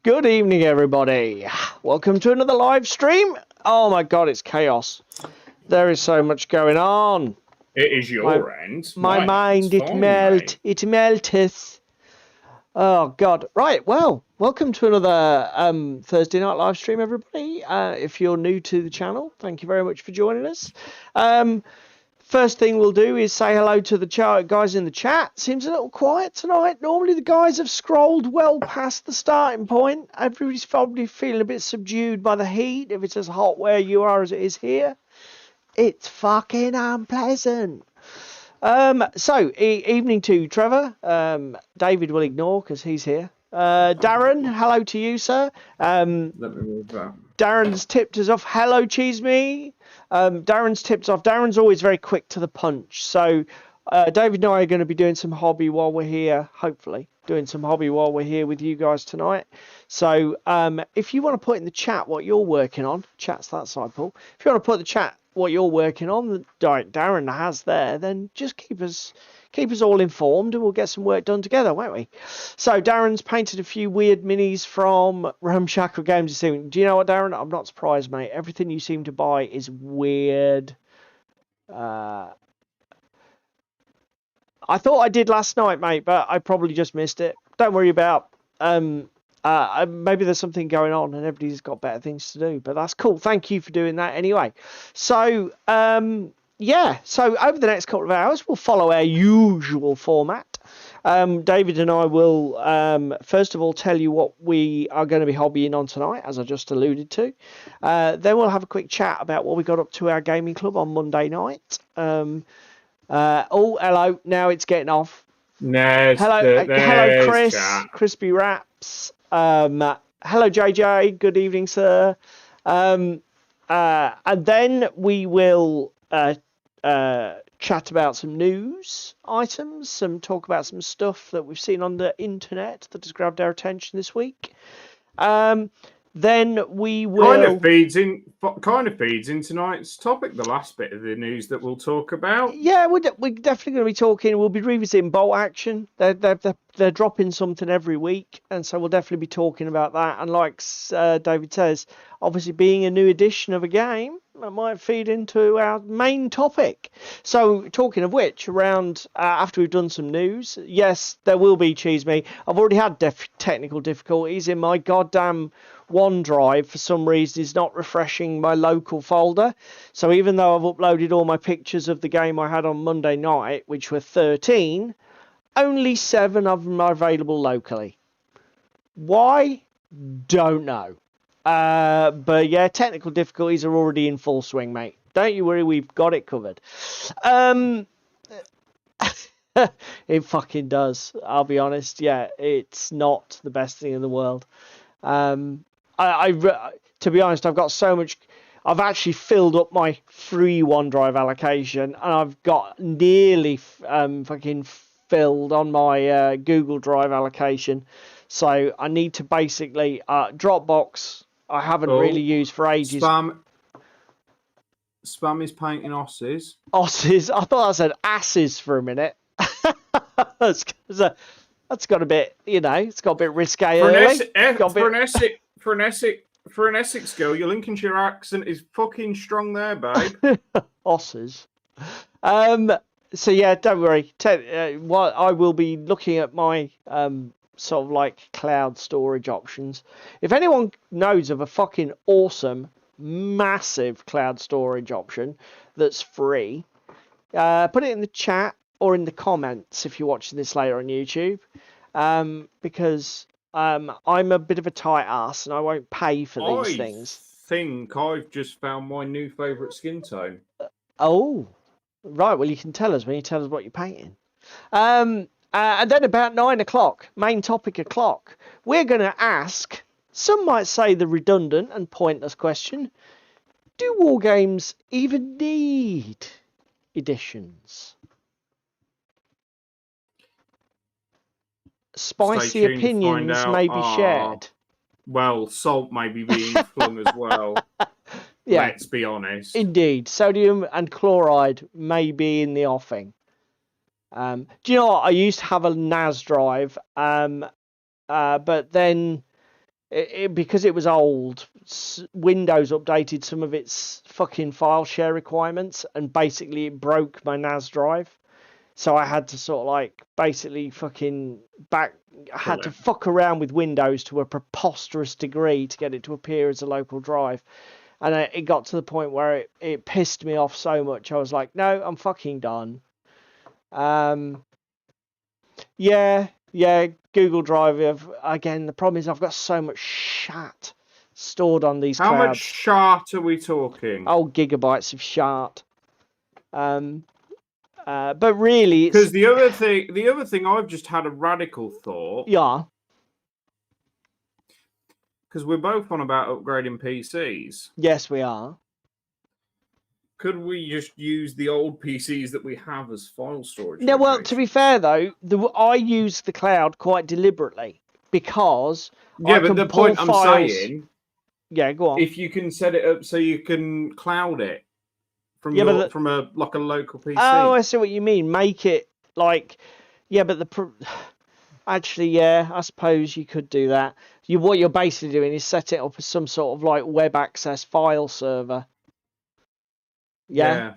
Good evening, everybody. Welcome to another live stream. Oh my god, it's chaos. There is so much going on. It is your end. My mind, it melteth. Oh god. Right, well, welcome to another Thursday night live stream, everybody. If you're new to the channel, thank you very much for joining us. First thing we'll do is say hello to the guys in the chat. Seems a little quiet tonight. Normally the guys have scrolled well past the starting point. Everybody's probably feeling a bit subdued by the heat. If it's as hot where you are as it is here, it's fucking unpleasant. Evening to Trevor. David will ignore because he's here. Darren, hello to you, sir. Let me move that. Darren's tipped us off. Hello, Cheese Me. Darren's tipped off. Darren's always very quick to the punch. So David and I are going to be doing some hobby while we're here, hopefully. Doing some hobby while we're here with you guys tonight. So if you want to put in the chat what you're working on, chat's that side, Paul. If you want to put in the chat what you're working on, that Darren has there, then just keep us all informed and we'll get some work done together, won't we? So Darren's painted a few weird minis from wargames this evening. Do you know what, Darren? I'm not surprised, mate. Everything you seem to buy is weird. I thought I did last night, mate, but I probably just missed it. Don't worry about maybe there's something going on and everybody's got better things to do, but that's cool. Thank you for doing that anyway. So yeah, so over the next couple of hours we'll follow our usual format. David and I will first of all tell you what we are going to be hobbying on tonight, as I just alluded to. Then we'll have a quick chat about what we got up to our gaming club on Monday night. Oh, hello, now it's getting off. Hello, Chris. Chat. Crispy Wraps. Hello, JJ. Good evening, sir. And then we will chat about some news items, talk about some stuff that we've seen on the internet that has grabbed our attention this week. Then we will kind of feeds in tonight's topic, the last bit of the news that we'll talk about. Yeah, we're definitely going to be talking. We'll be revisiting bolt action. They're dropping something every week, and so we'll definitely be talking about that. And like David says, obviously being a new edition of a game, that might feed into our main topic. So talking of which, around after we've done some news, yes, there will be Cheese Me. I've already had technical difficulties in my goddamn OneDrive. For some reason is not refreshing my local folder. So even though I've uploaded all my pictures of the game I had on Monday night, which were 13, only 7 of them are available locally. Why? Don't know. But yeah, technical difficulties are already in full swing, mate. Don't you worry, we've got it covered. It fucking does. I'll be honest. Yeah, it's not the best thing in the world. To be honest, I've got so much. I've actually filled up my free OneDrive allocation, and I've got nearly fucking filled on my Google Drive allocation. So I need to basically Dropbox. I haven't really used for ages. Spam is painting osses. Osses. I thought I said asses for a minute. That's got a bit, it's got a bit risque. For an Essex girl, your Lincolnshire accent is fucking strong there, babe. Osses. So yeah, don't worry. I will be looking at my sort of like cloud storage options. If anyone knows of a fucking awesome, massive cloud storage option that's free, put it in the chat or in the comments if you're watching this later on YouTube, because I'm a bit of a tight ass and I won't pay for these things. I think I've just found my new favourite skin tone. Oh, right. Well, you can tell us when you tell us what you're painting. And then about 9 o'clock, main topic o'clock, we're going to ask, some might say the redundant and pointless question, do wargames even need editions? Spicy opinions may be shared. Well, salt may be being flung as well. Yeah. Let's be honest. Indeed. Sodium and chloride may be in the offing. Do you know what? I used to have a NAS drive, but then because it was old, Windows updated some of its fucking file share requirements, and basically it broke my NAS drive. So I had to sort of like basically I had to fuck around with Windows to a preposterous degree to get it to appear as a local drive. And it got to the point where it pissed me off so much. I was like, no, I'm fucking done. Yeah, Google Drive. Again, the problem is I've got so much shat stored on these How clouds. much shart are we talking? Oh, gigabytes of shat. But really, because the other thing, I've just had a radical thought. Yeah. Because we're both on about upgrading PCs. Yes, we are. Could we just use the old PCs that we have as file storage? Yeah, well, to be fair though, I use the cloud quite deliberately because but the point I'm saying, go on. If you can set it up so you can cloud it from from a local PC. Oh, I see what you mean. Make it like, but actually, I suppose you could do that. What you're basically doing is set it up as some sort of like web access file server. Yeah,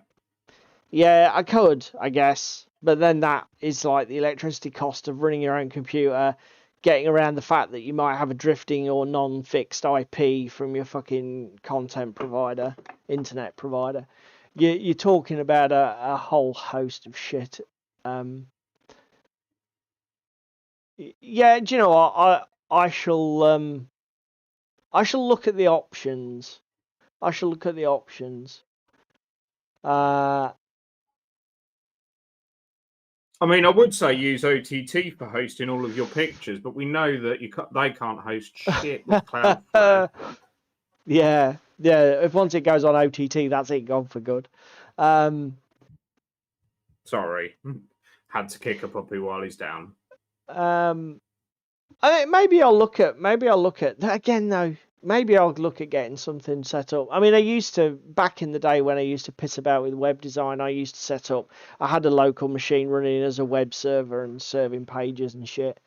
I could, I guess, but then that is like the electricity cost of running your own computer, getting around the fact that you might have a drifting or non-fixed IP from your fucking content provider, internet provider. You're talking about a whole host of shit. Yeah, do you know what? I shall look at the options. I mean, I would say use OTT for hosting all of your pictures, but we know that they can't host shit with Cloudflare. Yeah. If once it goes on OTT, that's it gone for good. Sorry, had to kick a puppy while he's down. Maybe I'll look at again though. Maybe I'll look at getting something set up. I mean, I used to, back in the day when I used to piss about with web design, I used to set up, I had a local machine running as a web server and serving pages and shit.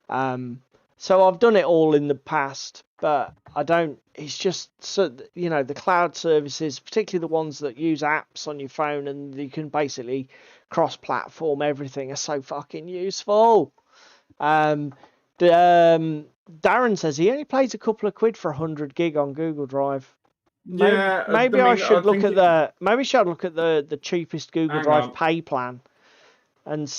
So I've done it all in the past, but I don't, it's just, the cloud services, particularly the ones that use apps on your phone and you can basically cross-platform everything, are so fucking useful. Darren says he only pays a couple of quid for 100 gig on Google Drive. Maybe I should look at the cheapest Google Drive pay plan and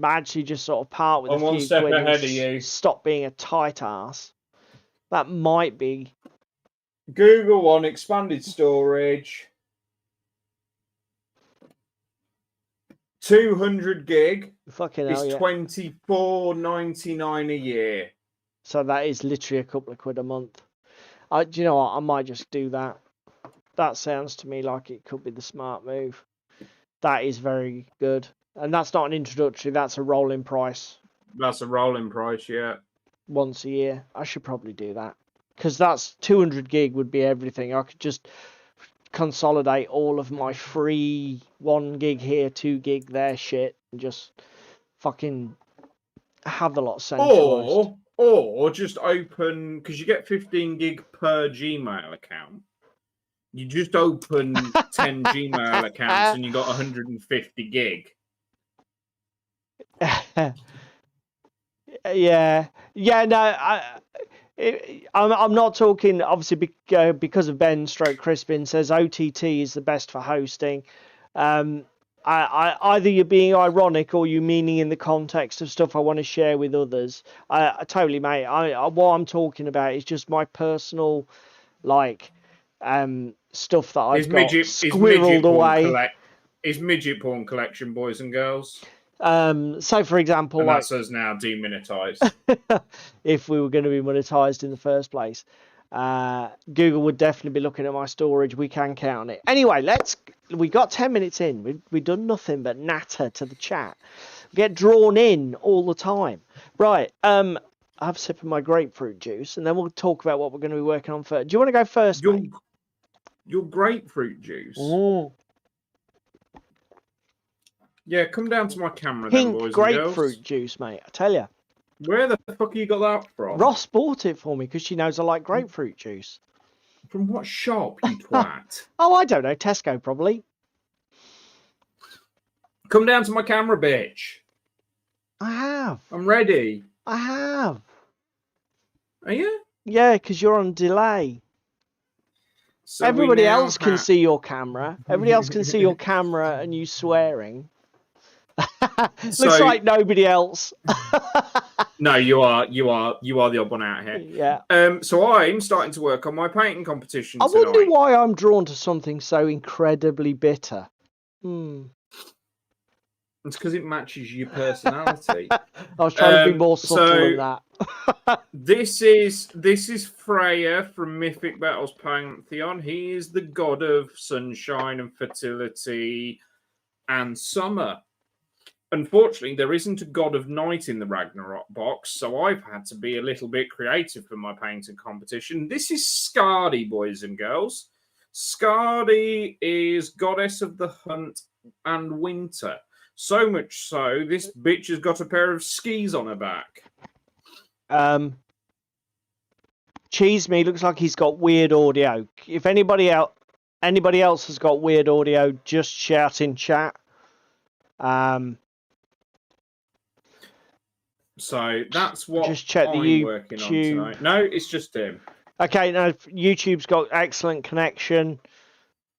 actually just sort of part with a few quid and stop being a tight ass. That might be. Google One expanded storage, 200 gig. Fucking hell, is $24.99 a year. So that is literally a couple of quid a month. Do you know what? I might just do that. That sounds to me like it could be the smart move. That is very good. And that's not an introductory, that's a rolling price. That's a rolling price, yeah. Once a year. I should probably do that. Because that's 200 gig would be everything. I could just consolidate all of my free 1 gig here, 2 gig there shit and just fucking have the lot centralized. Or just open, because you get 15 gig per Gmail account. You just open 10 Gmail accounts and you got 150 gig. I'm not talking, obviously, because of Ben Stroke Crispin says OTT is the best for hosting. Either you're being ironic or you meaning in the context of stuff I want to share with others. I totally, mate. What I'm talking about is just my personal, stuff that I've got squirreled away. Is midget porn collection, boys and girls? So, for example, and that's us now demonetized. If we were going to be monetized in the first place, Google would definitely be looking at my storage. We can count on it. Anyway, we got 10 minutes in. We've done nothing but natter to the chat. We get drawn in all the time. Right. I have a sip of my grapefruit juice, and then we'll talk about what we're going to be working on first. Do you want to go first, mate? Your grapefruit juice. Mm. Yeah, come down to my camera then, boys and girls. Grapefruit juice, mate. I tell you. Where the fuck you got that from? Ross bought it for me because she knows I like grapefruit juice. From what shop, you twat? Oh, I don't know. Tesco, probably. Come down to my camera, bitch. I have. I'm ready. I have. Are you? Yeah, because you're on delay. So Everybody else can see your camera. Everybody else can see your camera and you swearing. Looks like nobody else. No, you are the odd one out here. Yeah. So I'm starting to work on my painting competition I tonight. wonder why I'm drawn to something so incredibly bitter. It's because it matches your personality. I was trying to be more subtle than that. This is Freya from Mythic Battles Pantheon. He is the god of sunshine and fertility and summer. Unfortunately, there isn't a god of night in the Ragnarok box, so I've had to be a little bit creative for my painting competition. This is Skadi, boys and girls. Skadi is goddess of the hunt and winter. So much so, this bitch has got a pair of skis on her back. Cheese Me looks like he's got weird audio. If anybody else has got weird audio, just shout in chat. So that's what just check the I'm working on tonight. No, it's just him. Okay, now YouTube's got excellent connection.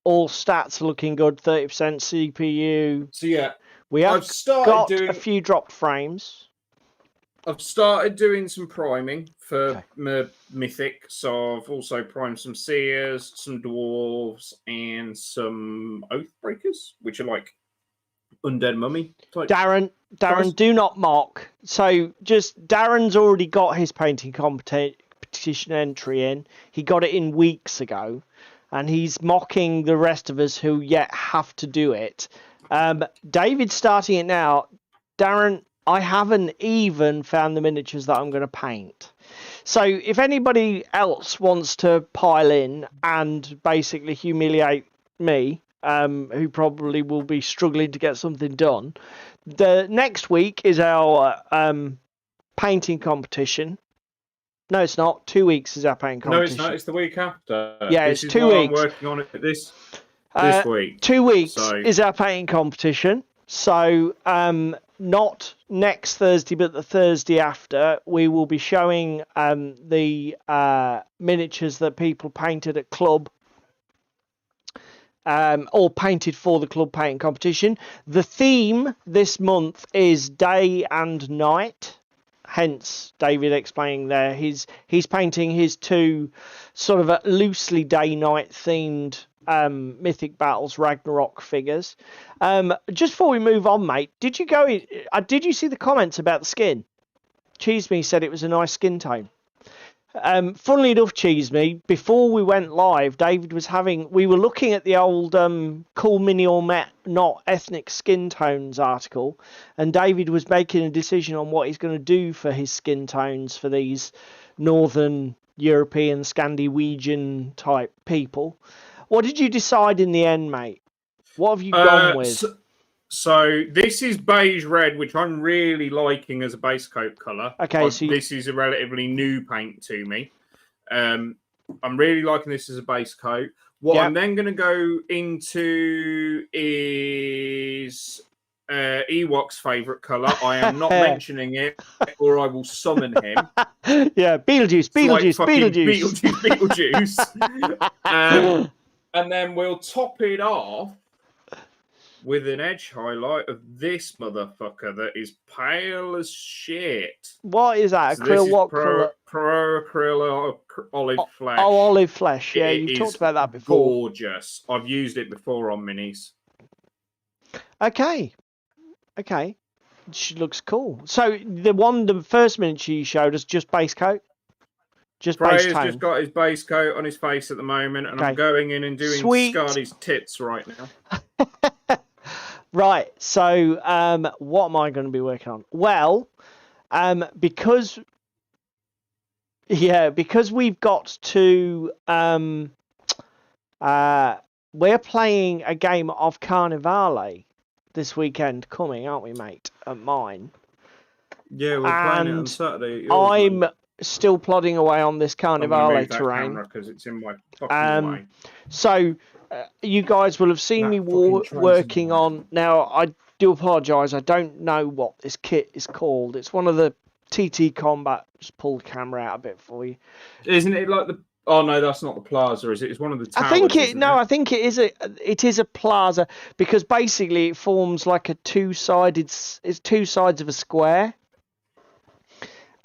All stats are looking good. 30% CPU. So yeah, we have got a few dropped frames. I've started doing some priming for Mythic, so I've also primed some Seers, some Dwarves, and some Oathbreakers, which are like undead mummy type. Darren, do not mock. So Darren's already got his painting competition entry in. He got it in weeks ago, and he's mocking the rest of us who yet have to do it. David's starting it now. Darren, I haven't even found the miniatures that I'm going to paint. So if anybody else wants to pile in and basically humiliate me, who probably will be struggling to get something done, the next week is our painting competition. No, it's not. 2 weeks is our painting competition. No, it's not. It's the week after. Yeah, this it's is 2 weeks. I'm working on it this week. 2 weeks is our painting competition. So not next Thursday, but the Thursday after, we will be showing the miniatures that people painted at club. Or painted for the club painting competition. The theme this month is day and night. Hence, David explaining there, he's painting his two sort of loosely day-night themed Mythic Battles Ragnarok figures. Just before we move on, mate, did you see the comments about the skin? Cheese Me said it was a nice skin tone. Funnily enough, Cheese Me, before we went live, we were looking at the old Cool Mini or Not Ethnic Skin Tones article, and David was making a decision on what he's going to do for his skin tones for these Northern European, Scandinavian type people. What did you decide in the end, mate? What have you gone with? So this is beige red, which I'm really liking as a base coat colour. Okay, this is a relatively new paint to me. I'm really liking this as a base coat. What I'm then going to go into is Ewok's favourite colour. I am not mentioning it, or I will summon him. Yeah, Beetlejuice. And then we'll top it off with an edge highlight of this motherfucker that is pale as shit. What is that? Acryl, what colour? Pro acryl olive flesh. Oh, olive flesh. Yeah, you've talked about that before. Gorgeous. I've used it before on minis. Okay. She looks cool. So the first miniature you showed us just base coat? Just base tone? Just got his base coat on his face at the moment, and I'm going in and doing Skadi's tits right now. Right, so what am I going to be working on? Well, because we've got to we're playing a game of Carnivale this weekend coming, aren't we, mate? At mine. Yeah, we're playing it on And Saturday. I'm still plodding away on this I'm going to Carnivale move that terrain. camera because it's in my fucking way. So you guys will have seen me working on. Now, I do apologise. I don't know what this kit is called. It's one of the TT Combat. Just pull the camera out a bit for you. Isn't it like the? Oh no, that's not the Plaza, is it? It's one of the towers. I think it. Isn't No, it? I think it is a. It is a plaza because basically it forms like a two-sided. It's two sides of a square.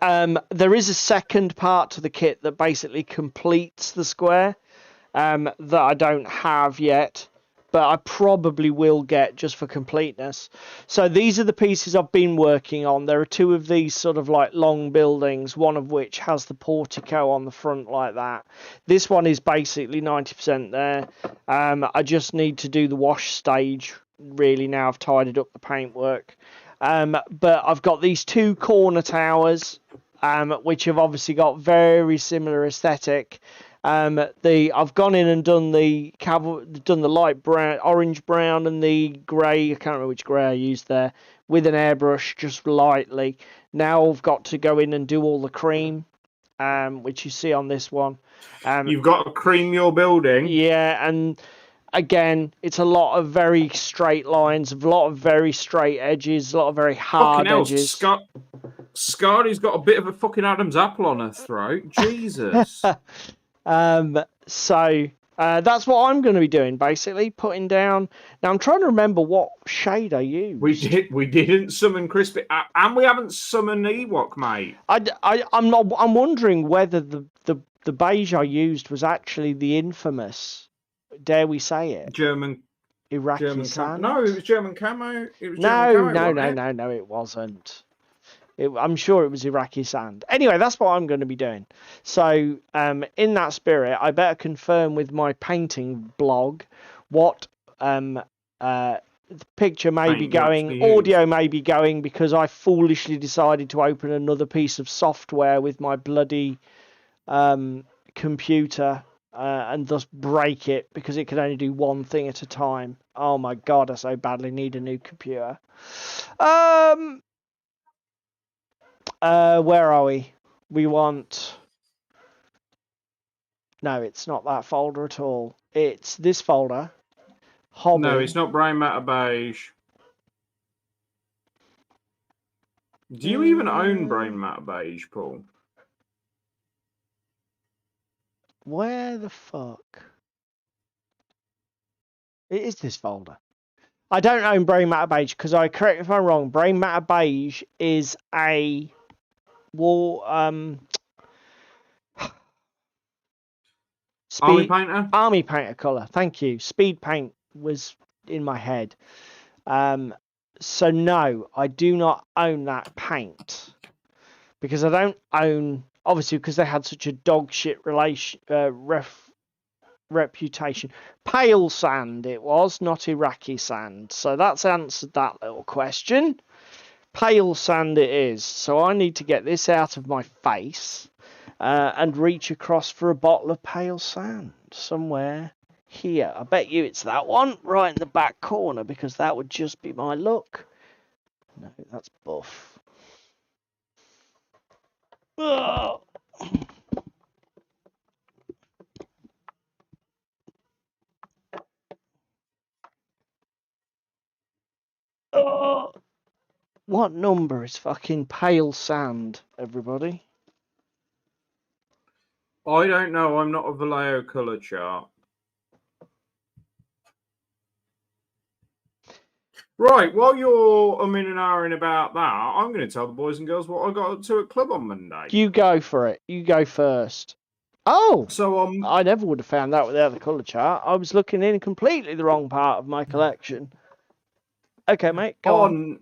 There is a second part to the kit that basically completes the square. That I don't have yet, but I probably will get just for completeness. So these are the pieces I've been working on. There are two of these sort of like long buildings, one of which has the portico on the front like that. This one is basically 90% there. I just need to do the wash stage really now I've tidied up the paintwork. But I've got these two corner towers, which have obviously got very similar aesthetic. I've gone in and done the light brown, orange brown, and the grey. I can't remember which grey I used there with an airbrush, just lightly. Now I've got to go in and do all the cream, which you see on this one. You've got to cream your building. Yeah, and again, it's a lot of very straight lines, a lot of very straight edges, a lot of very hard edges. Scotty's got a bit of a fucking Adam's apple on her throat. Jesus. So that's what I'm going to be doing, basically putting down. Now I'm trying to remember what shade I used. We didn't summon Crispy, and we haven't summoned Ewok, mate. I'm wondering whether the beige I used was actually the infamous, dare we say it, German sand. No, it was German camo. No, it wasn't. I'm sure it was Iraqi sand. Anyway, that's what I'm going to be doing. So, in that spirit, I better confirm with my painting blog what the picture may be going, audio may be going, because I foolishly decided to open another piece of software with my bloody computer and thus break it because it could only do one thing at a time. Oh my God, I so badly need a new computer. Where are we? We want... No, it's not that folder at all. It's this folder. Hobby. No, it's not Brain Matter Beige. Do you even own Brain Matter Beige, Paul? Where the fuck? It is this folder. I don't own Brain Matter Beige because correct me if I'm wrong, Brain Matter Beige is a Army painter colour. Thank you. Speed paint was in my head. So no, I do not own that paint because I don't own, obviously, because they had such a dog shit reputation. Pale sand it was, not Iraqi sand. So that's answered that little question. Pale sand it is. So I need to get this out of my face and reach across for a bottle of pale sand somewhere here. I bet you it's that one right in the back corner because that would just be my look. No, that's buff. Oh. Oh. What number is fucking pale sand, everybody? I don't know. I'm not a Vallejo colour chart. Right, while you're umming and ahhing about that, I'm going to tell the boys and girls what I got up to at club on Monday. You go for it. You go first. Oh! So I never would have found that without the colour chart. I was looking in completely the wrong part of my collection. Okay, mate, go on.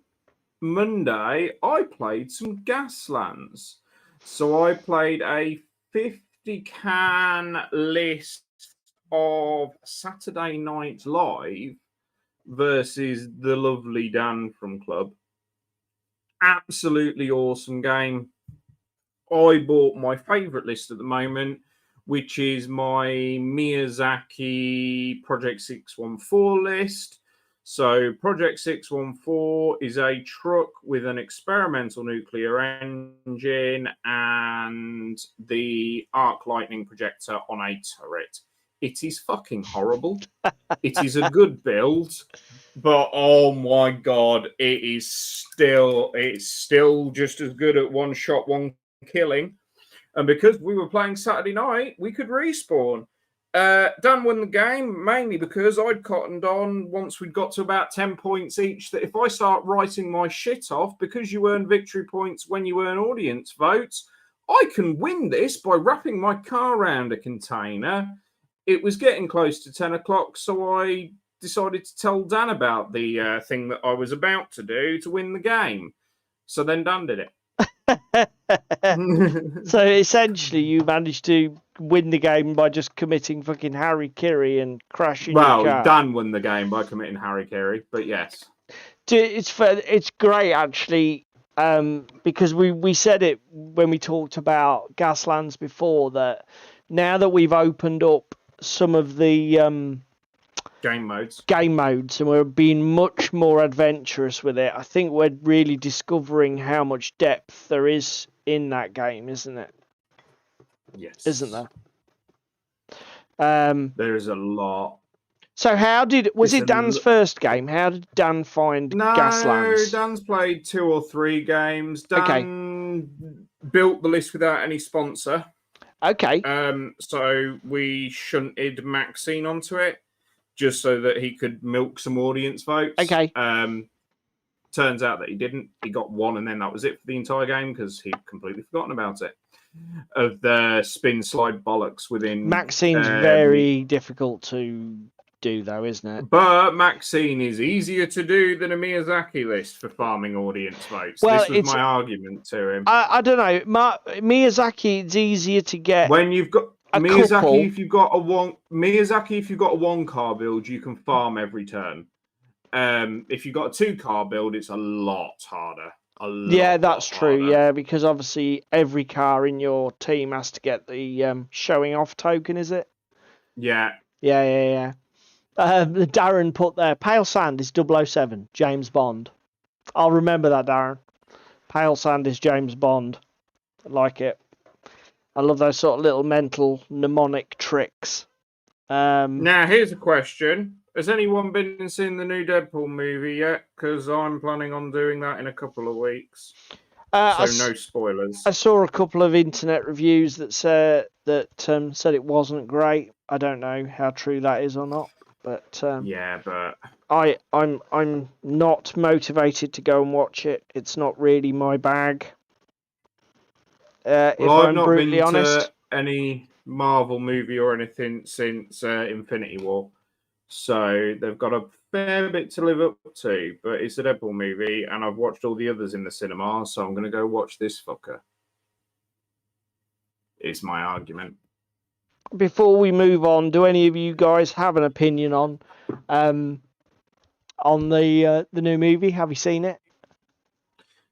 Monday, I played some Gaslands. So I played a 50-can list of Saturday Night Live versus the lovely Dan from Club. Absolutely awesome game. I bought my favourite list at the moment, which is my Miyazaki Project 614 list. So Project 614 is a truck with an experimental nuclear engine and the arc lightning projector on a turret. It is fucking horrible. It is a good build, but oh my god, it's still just as good at one shot, one killing. And because we were playing Saturday night, we could respawn. Dan won the game mainly because I'd cottoned on once we'd got to about 10 points each that if I start writing my shit off, because you earn victory points when you earn audience votes, I can win this by wrapping my car around a container. It was getting close to 10 o'clock, so I decided to tell Dan about the thing that I was about to do to win the game. So then Dan did it. So essentially, you managed to win the game by just committing fucking Harry-Kiri and crashing your car. Well, Dan won the game by committing Harry-Kiri, but yes. It's great, actually, because we said it when we talked about Gaslands before, that now that we've opened up some of the game modes and we're being much more adventurous with it, I think we're really discovering how much depth there is in that game, isn't it? Yes. Isn't there? There is a lot. So was it Dan's first game? How did Dan find Gaslands? Dan's played 2 or 3 games. Dan built the list without any sponsor. Okay. So we shunted Maxine onto it just so that he could milk some audience votes. Okay. Turns out that he didn't. He got 1, and then that was it for the entire game because he'd completely forgotten about it. Of the spin slide bollocks within. Maxine's very difficult to do, though, isn't it? But Maxine is easier to do than a Miyazaki list for farming audience votes. Well, this was my argument to him. I don't know. Miyazaki, it's easier to get. When you've got Miyazaki, couple. If you've got a 1-car build, you can farm every turn. If you've got a 2-car build, it's a lot harder. Yeah, that's true. Yeah, because obviously every car in your team has to get the showing off token, is it? Yeah. Yeah. Darren put there, Pale Sand is 007, James Bond. I'll remember that, Darren. Pale Sand is James Bond. I like it. I love those sort of little mental mnemonic tricks. Now, here's a question. Has anyone been and seen the new Deadpool movie yet? Because I'm planning on doing that in a couple of weeks. So no spoilers. I saw a couple of internet reviews that said it wasn't great. I don't know how true that is or not, but but I'm not motivated to go and watch it. It's not really my bag. If I'm not brutally been honest. to any Marvel movie or anything since Infinity War, so they've got a fair bit to live up to. But it's a Deadpool movie, and I've watched all the others in the cinema, so I'm going to go watch this fucker. Is my argument. Before we move on, do any of you guys have an opinion on the new movie? Have you seen it?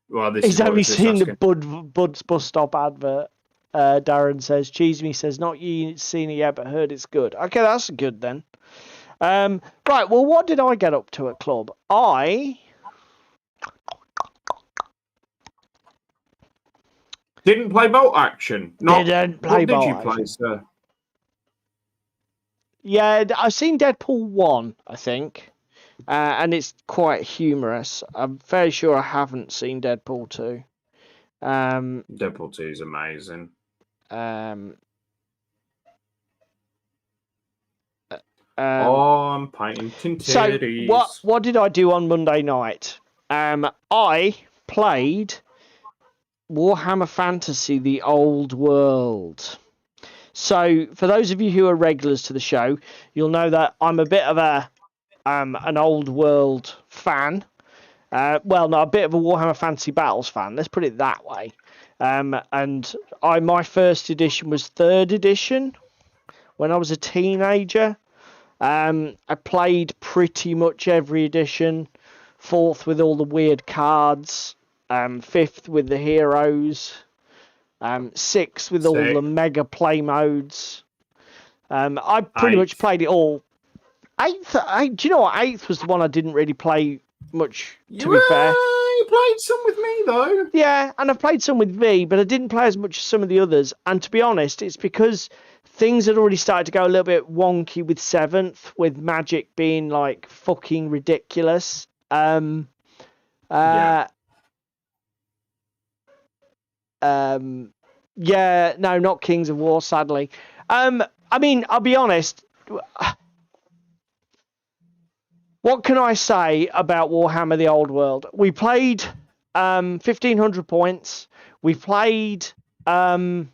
Well, he's only seen the Bud's Bus Stop advert. Darren says, Cheese Me says, not you seen it yet, but heard it's good. Okay, that's good then. Right, well, what did I get up to at club? I didn't play Bolt Action. Didn't play Bolt What did you play, Action. sir? Yeah, I've seen Deadpool 1, I think. And it's quite humorous. I'm fairly sure I haven't seen Deadpool 2. Deadpool 2 is amazing. I'm painting titties. So what did I do on Monday night? I played Warhammer Fantasy: The Old World. So for those of you who are regulars to the show, you'll know that I'm a bit of an Old World fan. A bit of a Warhammer Fantasy Battles fan. Let's put it that way. And my first edition was 3rd edition when I was a teenager. I played pretty much every edition. 4th with all the weird cards. 5th with the heroes. 6th with all the mega play modes. I pretty much played it all. Eighth, do you know what? Eighth was the one I didn't really play much, to be You, fair. you played some with me though. Yeah, and I've played some with V, but I didn't play as much as some of the others. And to be honest, it's because things had already started to go a little bit wonky with seventh, with magic being like fucking ridiculous. Yeah, no, not Kings of War, sadly. I mean, I'll be honest. What can I say about Warhammer the Old World? We played 1,500 points. We played orcs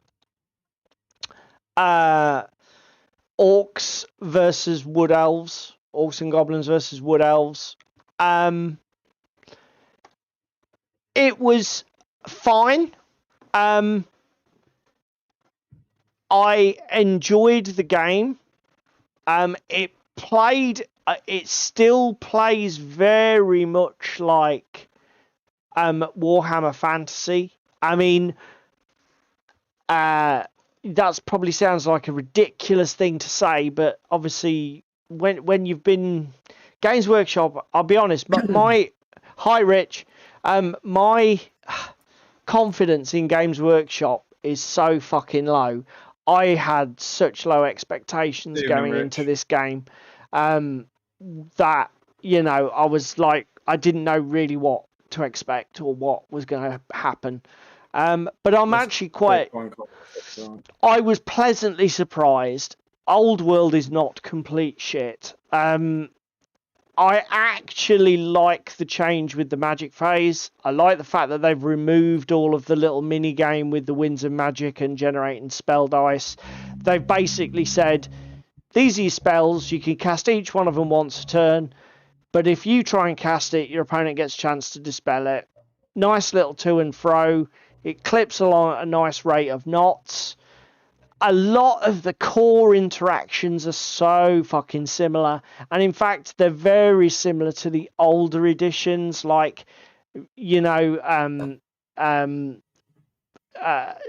versus wood elves. Orcs and goblins versus wood elves. It was fine. I enjoyed the game. It still plays very much like Warhammer Fantasy. I mean, that probably sounds like a ridiculous thing to say, but obviously, when you've been Games Workshop, I'll be honest, my hi Rich, my confidence in Games Workshop is so fucking low. I had such low expectations going into this game that, you know, I was like, I didn't know really what to expect or what was going to happen. But I'm actually quite... I was pleasantly surprised. Old World is not complete shit. I actually like the change with the magic phase. I like the fact that they've removed all of the little mini game with the winds of magic and generating spell dice. They've basically said, these are your spells. You can cast each one of them once a turn. But if you try and cast it, your opponent gets a chance to dispel it. Nice little to and fro. It clips along at a nice rate of knots. A lot of the core interactions are so fucking similar, and in fact they're very similar to the older editions, like, you know,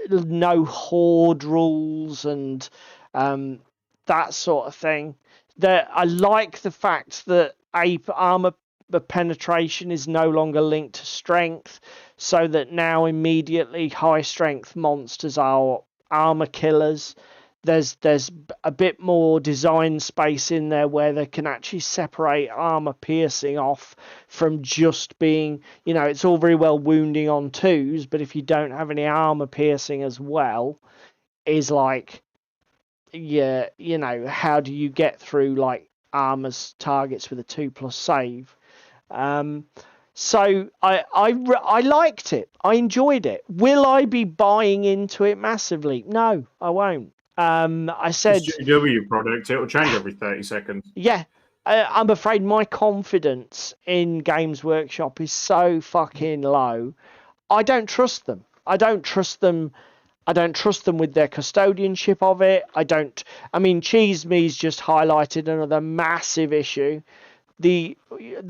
no horde rules and that sort of thing. That I like the fact that armor penetration is no longer linked to strength, so that now immediately high strength monsters are armor killers. There's a bit more design space in there where they can actually separate armor piercing off from just being, you know, it's all very well wounding on twos, but if you don't have any armor piercing as well, is like, yeah, you know, how do you get through like armor's targets with a 2+ save? So I liked it. I enjoyed it. Will I be buying into it massively? No, I won't. I said... It's a GW product. It'll change every 30 seconds. Yeah. I'm afraid my confidence in Games Workshop is so fucking low. I don't trust them. I don't trust them with their custodianship of it. I mean, Cheese Me's just highlighted another massive issue. The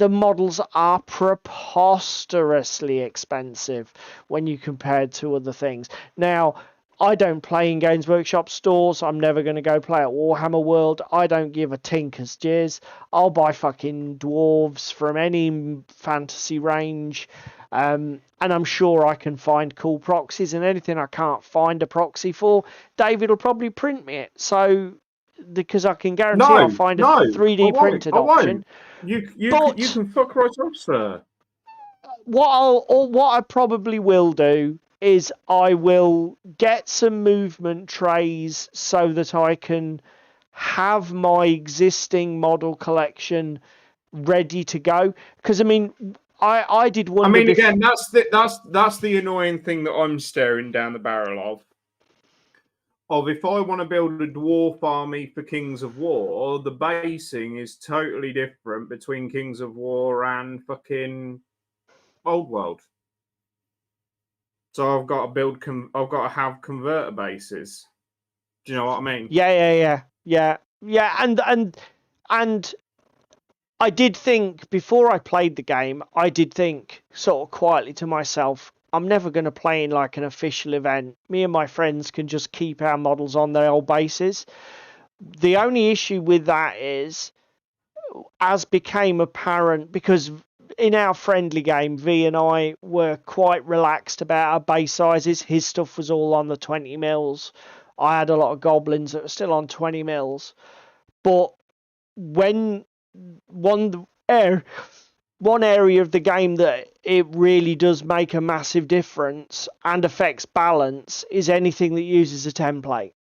models are preposterously expensive when you compare to other things. Now, I don't play in Games Workshop stores. I'm never going to go play at Warhammer World. I don't give a tinker's jizz. I'll buy fucking dwarves from any fantasy range. And I'm sure I can find cool proxies, and anything I can't find a proxy for, David will probably print me it. So, because I can guarantee I'll find a 3D printed option. You can fuck right off, sir. What I probably will do is I will get some movement trays so that I can have my existing model collection ready to go. Because I mean, I did wonder. I mean, again, that's the annoying thing that I'm staring down the barrel of if I want to build a dwarf army for Kings of War, the basing is totally different between Kings of War and fucking Old World. So I've got to build. I've got to have converter bases. Do you know what I mean? Yeah. And I did think before I played the game, I did think sort of quietly to myself, I'm never going to play in like an official event. Me and my friends can just keep our models on their old bases. The only issue with that is as became apparent, because in our friendly game, V and I were quite relaxed about our base sizes. His stuff was all on the 20 mils. I had a lot of goblins that were still on 20 mils. But when one area of the game that it really does make a massive difference and affects balance is anything that uses a template.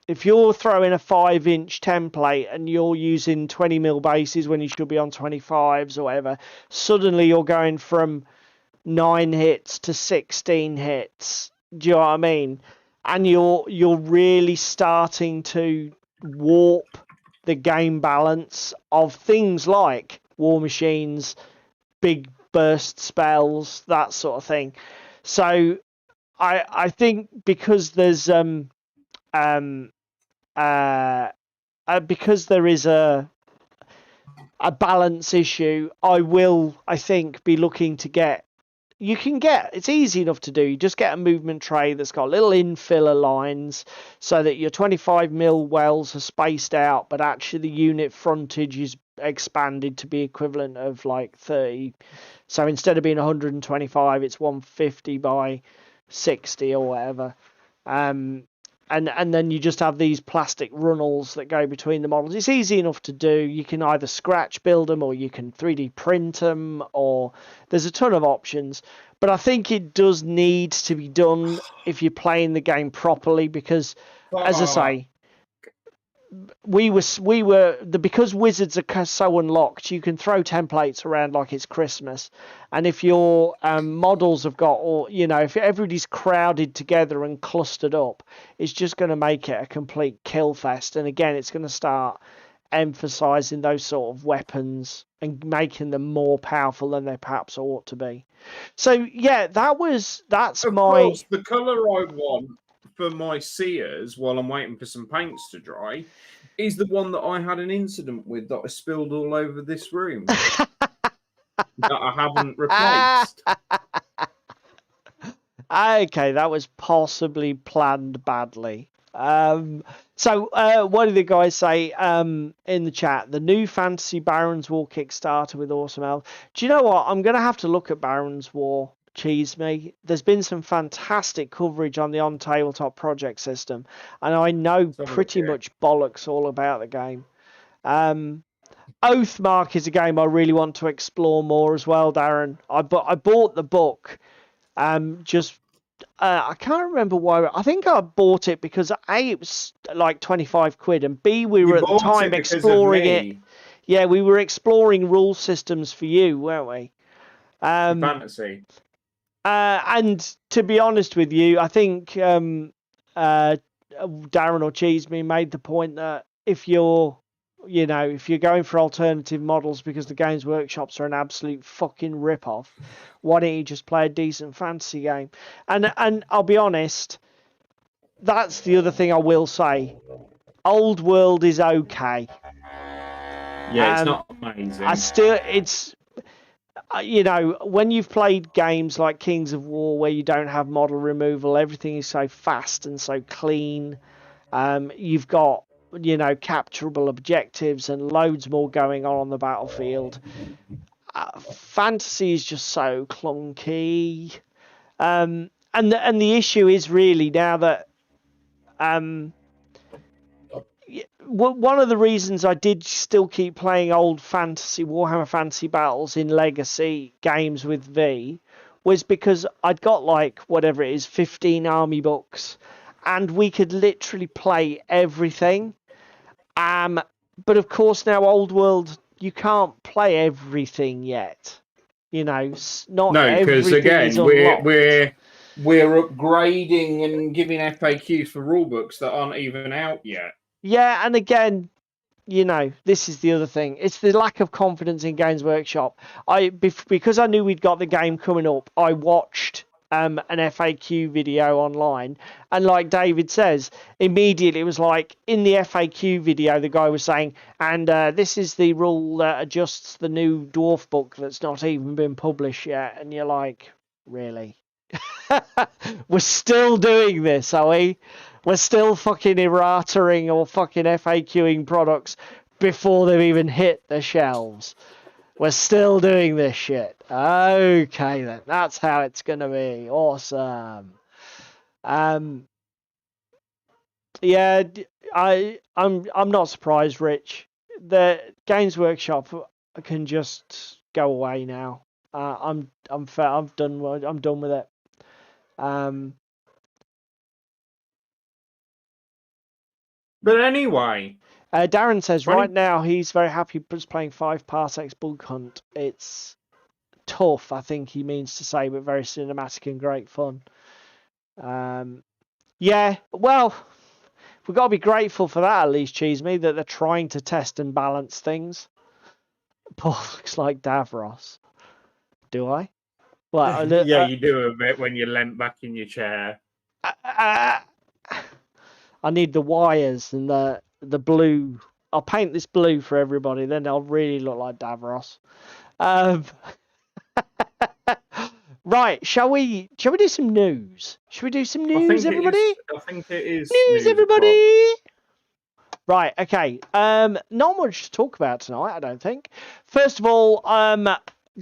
If you're throwing a 5-inch template and you're using 20 mil bases when you should be on 25s or whatever, suddenly you're going from 9 hits to 16 hits. Do you know what I mean? And you're really starting to warp the game balance of things like war machines, big burst spells, that sort of thing. So I think because there's because there is a balance issue, I think be looking to get. It's easy enough to do. You just get a movement tray that's got little infiller lines so that your 25 mil wells are spaced out, but actually the unit frontage is expanded to be equivalent of like 30. So instead of being 125, it's 150 by 60 or whatever. And then you just have these plastic runnels that go between the models. It's easy enough to do. You can either scratch build them or you can 3D print them, or there's a ton of options. But I think it does need to be done if you're playing the game properly, because, as I say, because wizards are so unlocked, you can throw templates around like it's Christmas, and if your models have got, or if everybody's crowded together and clustered up, it's just going to make it a complete kill fest. And again, it's going to start emphasizing those sort of weapons and making them more powerful than they perhaps ought to be. So yeah, that's of my course, the color I want for my seers while I'm waiting for some paints to dry is the one that I had an incident with that I spilled all over this room that I haven't replaced. Okay, that was possibly planned badly. So what did the guys say in the chat? The new Fantasy Barons War Kickstarter with awesome elves. Do you know what? I'm going to have to look at Barons War. Cheese me. There's been some fantastic coverage on the Tabletop project system, and I know pretty much bollocks all about the game. Oathmark is a game I really want to explore more as well, Darren. I bought the book. I can't remember why. I think I bought it because A, it was like 25 quid, and B, we were at the time exploring it. Yeah, we were exploring rule systems for you, weren't we? Fantasy. And to be honest with you, I think Darren or Cheese Me made the point that if you're going for alternative models because the Games Workshops are an absolute fucking rip-off, why don't you just play a decent fantasy game? And I'll be honest, that's the other thing I will say. Old World is okay. Yeah, it's not amazing. When you've played games like Kings of War where you don't have model removal, everything is so fast and so clean. You've got capturable objectives and loads more going on the battlefield. Fantasy is just so clunky, and the issue is really now that one of the reasons I did still keep playing old fantasy Warhammer Fantasy Battles in Legacy games with V was because I'd got like whatever it is 15 army books, and we could literally play everything. But of course now Old World, you can't play everything yet. Not because again is we're upgrading and giving FAQs for rulebooks that aren't even out yet. Yeah, and again, this is the other thing. It's the lack of confidence in Games Workshop. Because I knew we'd got the game coming up, I watched an FAQ video online, and like David says, immediately it was like in the FAQ video the guy was saying, and this is the rule that adjusts the new dwarf book that's not even been published yet, and you're like, really? We're still doing this, are we? We're still fucking erratering or fucking FAQing products before they've even hit the shelves. We're still doing this shit. Okay then, that's how it's gonna be. Awesome. Yeah, I'm not surprised, Rich. The Games Workshop can just go away now. I'm fair. I'm done with it. But anyway, Darren says Funny- right now he's very happy just playing 5 parsecs Bug Hunt. It's tough, I think he means to say, but very cinematic and great fun. Yeah, well, we've got to be grateful for that at least, Cheeseme, that they're trying to test and balance things. Paul looks like Davros. Do I? Well, yeah, you do a bit when you leant back in your chair. I need the wires and the blue. I'll paint this blue for everybody, then I'll really look like Davros. Right, shall we do some news? Shall we do some news, everybody? I think it is News, everybody. o'clock. Right, okay. Not much to talk about tonight, I don't think. First of all,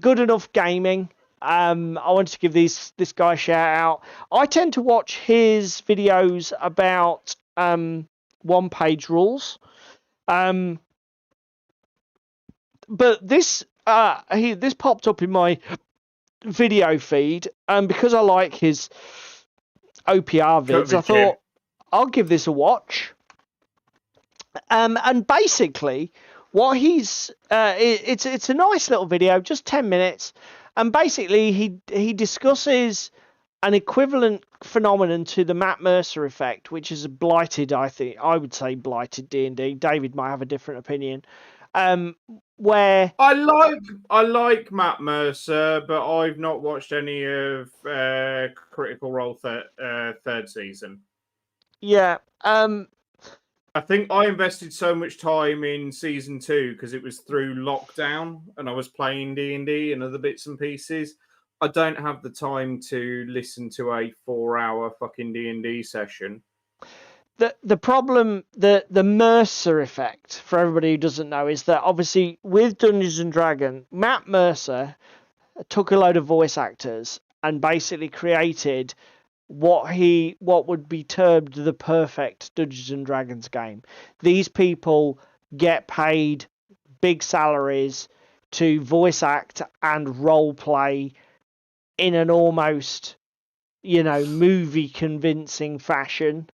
Good Enough Gaming. I wanted to give this guy a shout out. I tend to watch his videos about one-page rules. But this this popped up in my video feed, and because I like his OPR vids, I thought I'll give this a watch. And basically, what he's it's a nice little video, just 10 minutes, and basically he discusses an equivalent phenomenon to the Matt Mercer effect, which is a blighted, I would say blighted D&D. David might have a different opinion. Where I like Matt Mercer, but I've not watched any of Critical Role third season. Yeah. I think I invested so much time in season 2 because it was through lockdown and I was playing D&D and other bits and pieces. I don't have the time to listen to a 4-hour fucking D&D session. The problem, the Mercer effect, for everybody who doesn't know, is that obviously with Dungeons and Dragons, Matt Mercer took a load of voice actors and basically created what would be termed the perfect Dungeons and Dragons game. These people get paid big salaries to voice act and role play in an almost, movie convincing fashion.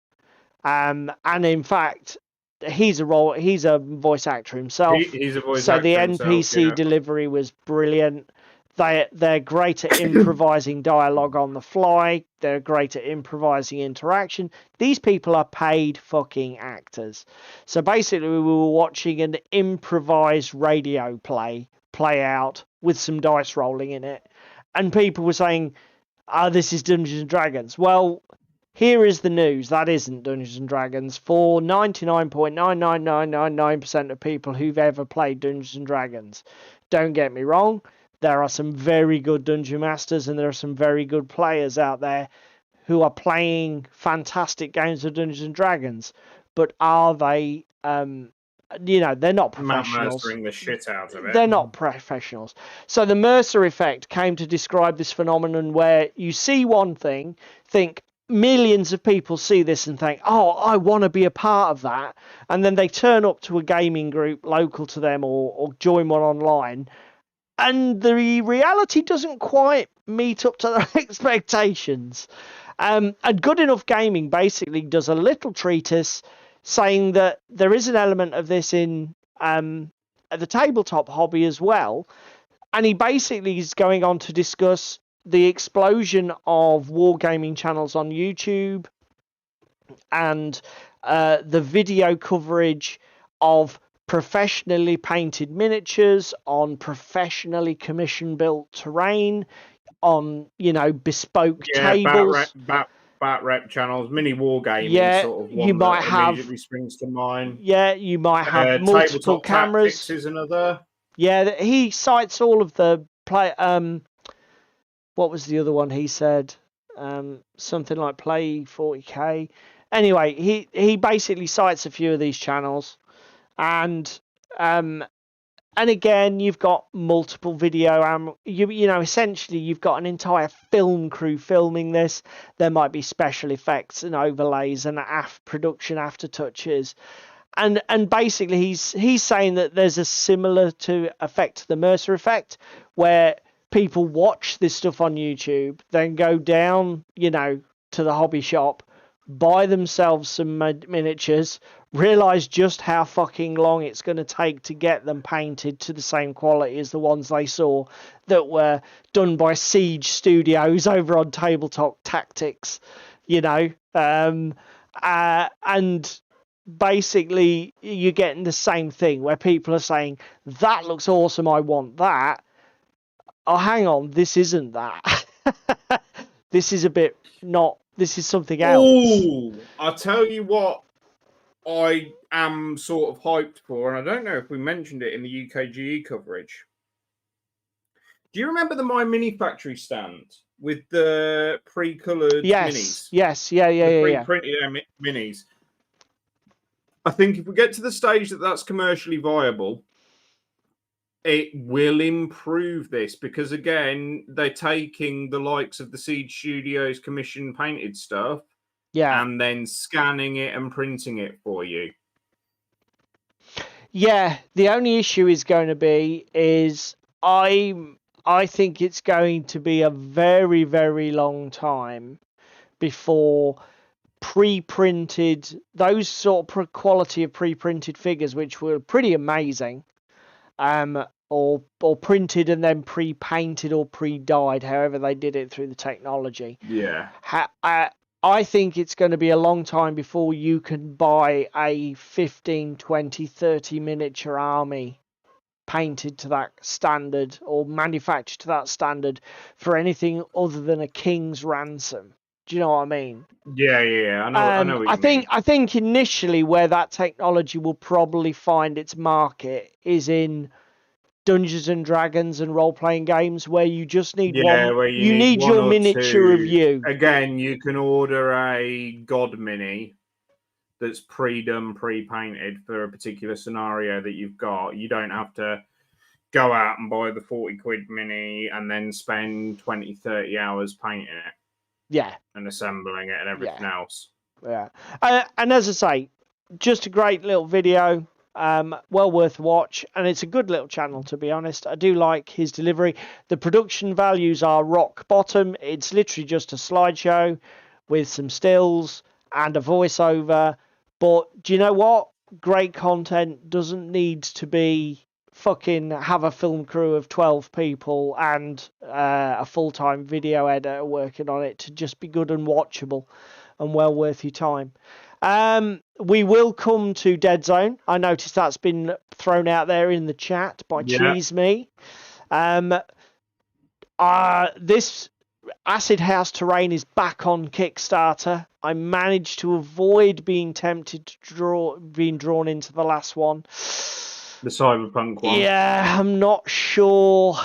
And in fact, he's a voice actor himself. He's a voice so actor the himself, NPC delivery was brilliant. They're great at improvising dialogue on the fly. They're great at improvising interaction. These people are paid fucking actors. So basically, we were watching an improvised radio play out with some dice rolling in it, and people were saying, this is Dungeons and Dragons. Well, here is the news. That isn't Dungeons and Dragons for 99.99999% of people who've ever played Dungeons and Dragons. Don't get me wrong. There are some very good Dungeon Masters and there are some very good players out there who are playing fantastic games of Dungeons and Dragons. But are they, they're not professionals. Mercering the shit out of it. They're not professionals. So the Mercer effect came to describe this phenomenon where you see one thing, think millions of people see this and think, oh, I want to be a part of that. And then they turn up to a gaming group local to them or join one online. And the reality doesn't quite meet up to their expectations. And Good Enough Gaming basically does a little treatise saying that there is an element of this in the tabletop hobby as well. And he basically is going on to discuss the explosion of wargaming channels on YouTube and the video coverage of professionally painted miniatures on professionally commission built terrain on bespoke tables. Bat rep channels, mini wargaming sort of one you might have immediately springs to mind. Yeah, you might have multiple cameras. Is another. Yeah, he cites all of the play. What was the other one he said? Something like Play 40K. Anyway, he basically cites a few of these channels, and And again, you've got multiple video, you know, essentially you've got an entire film crew filming this. There might be special effects and overlays and production aftertouches. And basically he's saying that there's a similar to effect to the Mercer effect, where people watch this stuff on YouTube, then go down, you know, to the hobby shop, buy themselves some miniatures, realize just how fucking long it's going to take to get them painted to the same quality as the ones they saw that were done by Siege Studios over on Tabletop Tactics, you know. And basically you're getting the same thing where people are saying, that looks awesome, I want that. Oh, hang on, this isn't that. This is a bit not, this is something else. Oh, I'll tell you what I am sort of hyped for, and I don't know if we mentioned it in the UKGE coverage. Do you remember the My Mini Factory stand with the pre-coloured minis? Yes, yeah. Pre-printed minis. I think if we get to the stage that that's commercially viable, it will improve this, because again, they're taking the likes of the Siege Studios commission painted stuff, and then scanning it and printing it for you. Yeah, the only issue is going to be I think it's going to be a very, very long time before pre-printed, those sort of quality of pre-printed figures, which were pretty amazing, or printed and then pre-painted or pre-dyed, however they did it through the technology. Yeah. I think it's going to be a long time before you can buy a 15, 20, 30 miniature army painted to that standard or manufactured to that standard for anything other than a king's ransom. Do you know what I mean? Yeah. I know what you mean. I think initially where that technology will probably find its market is in Dungeons and Dragons and role-playing games, where you just need one. Where you need one your or miniature two. of you. Again, you can order a God Mini that's pre-done, pre-painted for a particular scenario that you've got. You don't have to go out and buy the 40 quid mini and then spend 20, 30 hours painting it. Yeah. And assembling it and everything else. Yeah. And as I say, just a great little video. Well worth a watch, and it's a good little channel, to be honest. I do like his delivery. The production values are rock bottom. It's literally just a slideshow with some stills and a voiceover. But do you know what? Great content doesn't need to be fucking have a film crew of 12 people and a full-time video editor working on it to just be good and watchable and well worth your time. We will come to Dead Zone. I noticed that's been thrown out there in the chat by Cheese Me. This Acid House Terrain is back on Kickstarter. I managed to avoid being tempted to being drawn into the last one. The Cyberpunk one. Yeah, I'm not sure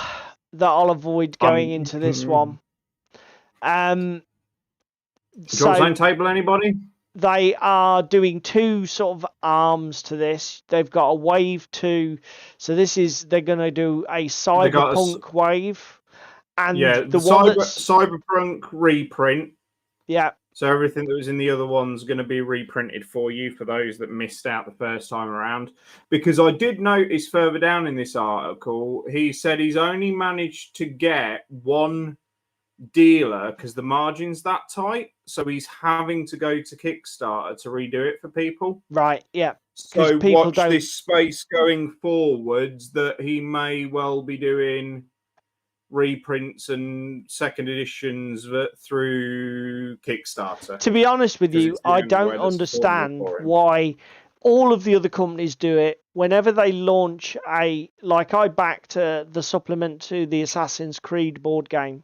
that I'll avoid going into this one. Drop Zone Table, anybody? They are doing two sort of arms to this. They've got a wave 2. So they're going to do a cyberpunk wave. And the cyberpunk reprint. Yeah. So everything that was in the other one's going to be reprinted for you for those that missed out the first time around. Because I did notice further down in this article, he said he's only managed to get one dealer because the margin's that tight, so he's having to go to Kickstarter to redo it for people. Right, yeah. So watch this space going forwards that he may well be doing reprints and second editions through Kickstarter. To be honest with you, I don't understand why all of the other companies do it. Whenever they launch I backed the supplement to the Assassin's Creed board game.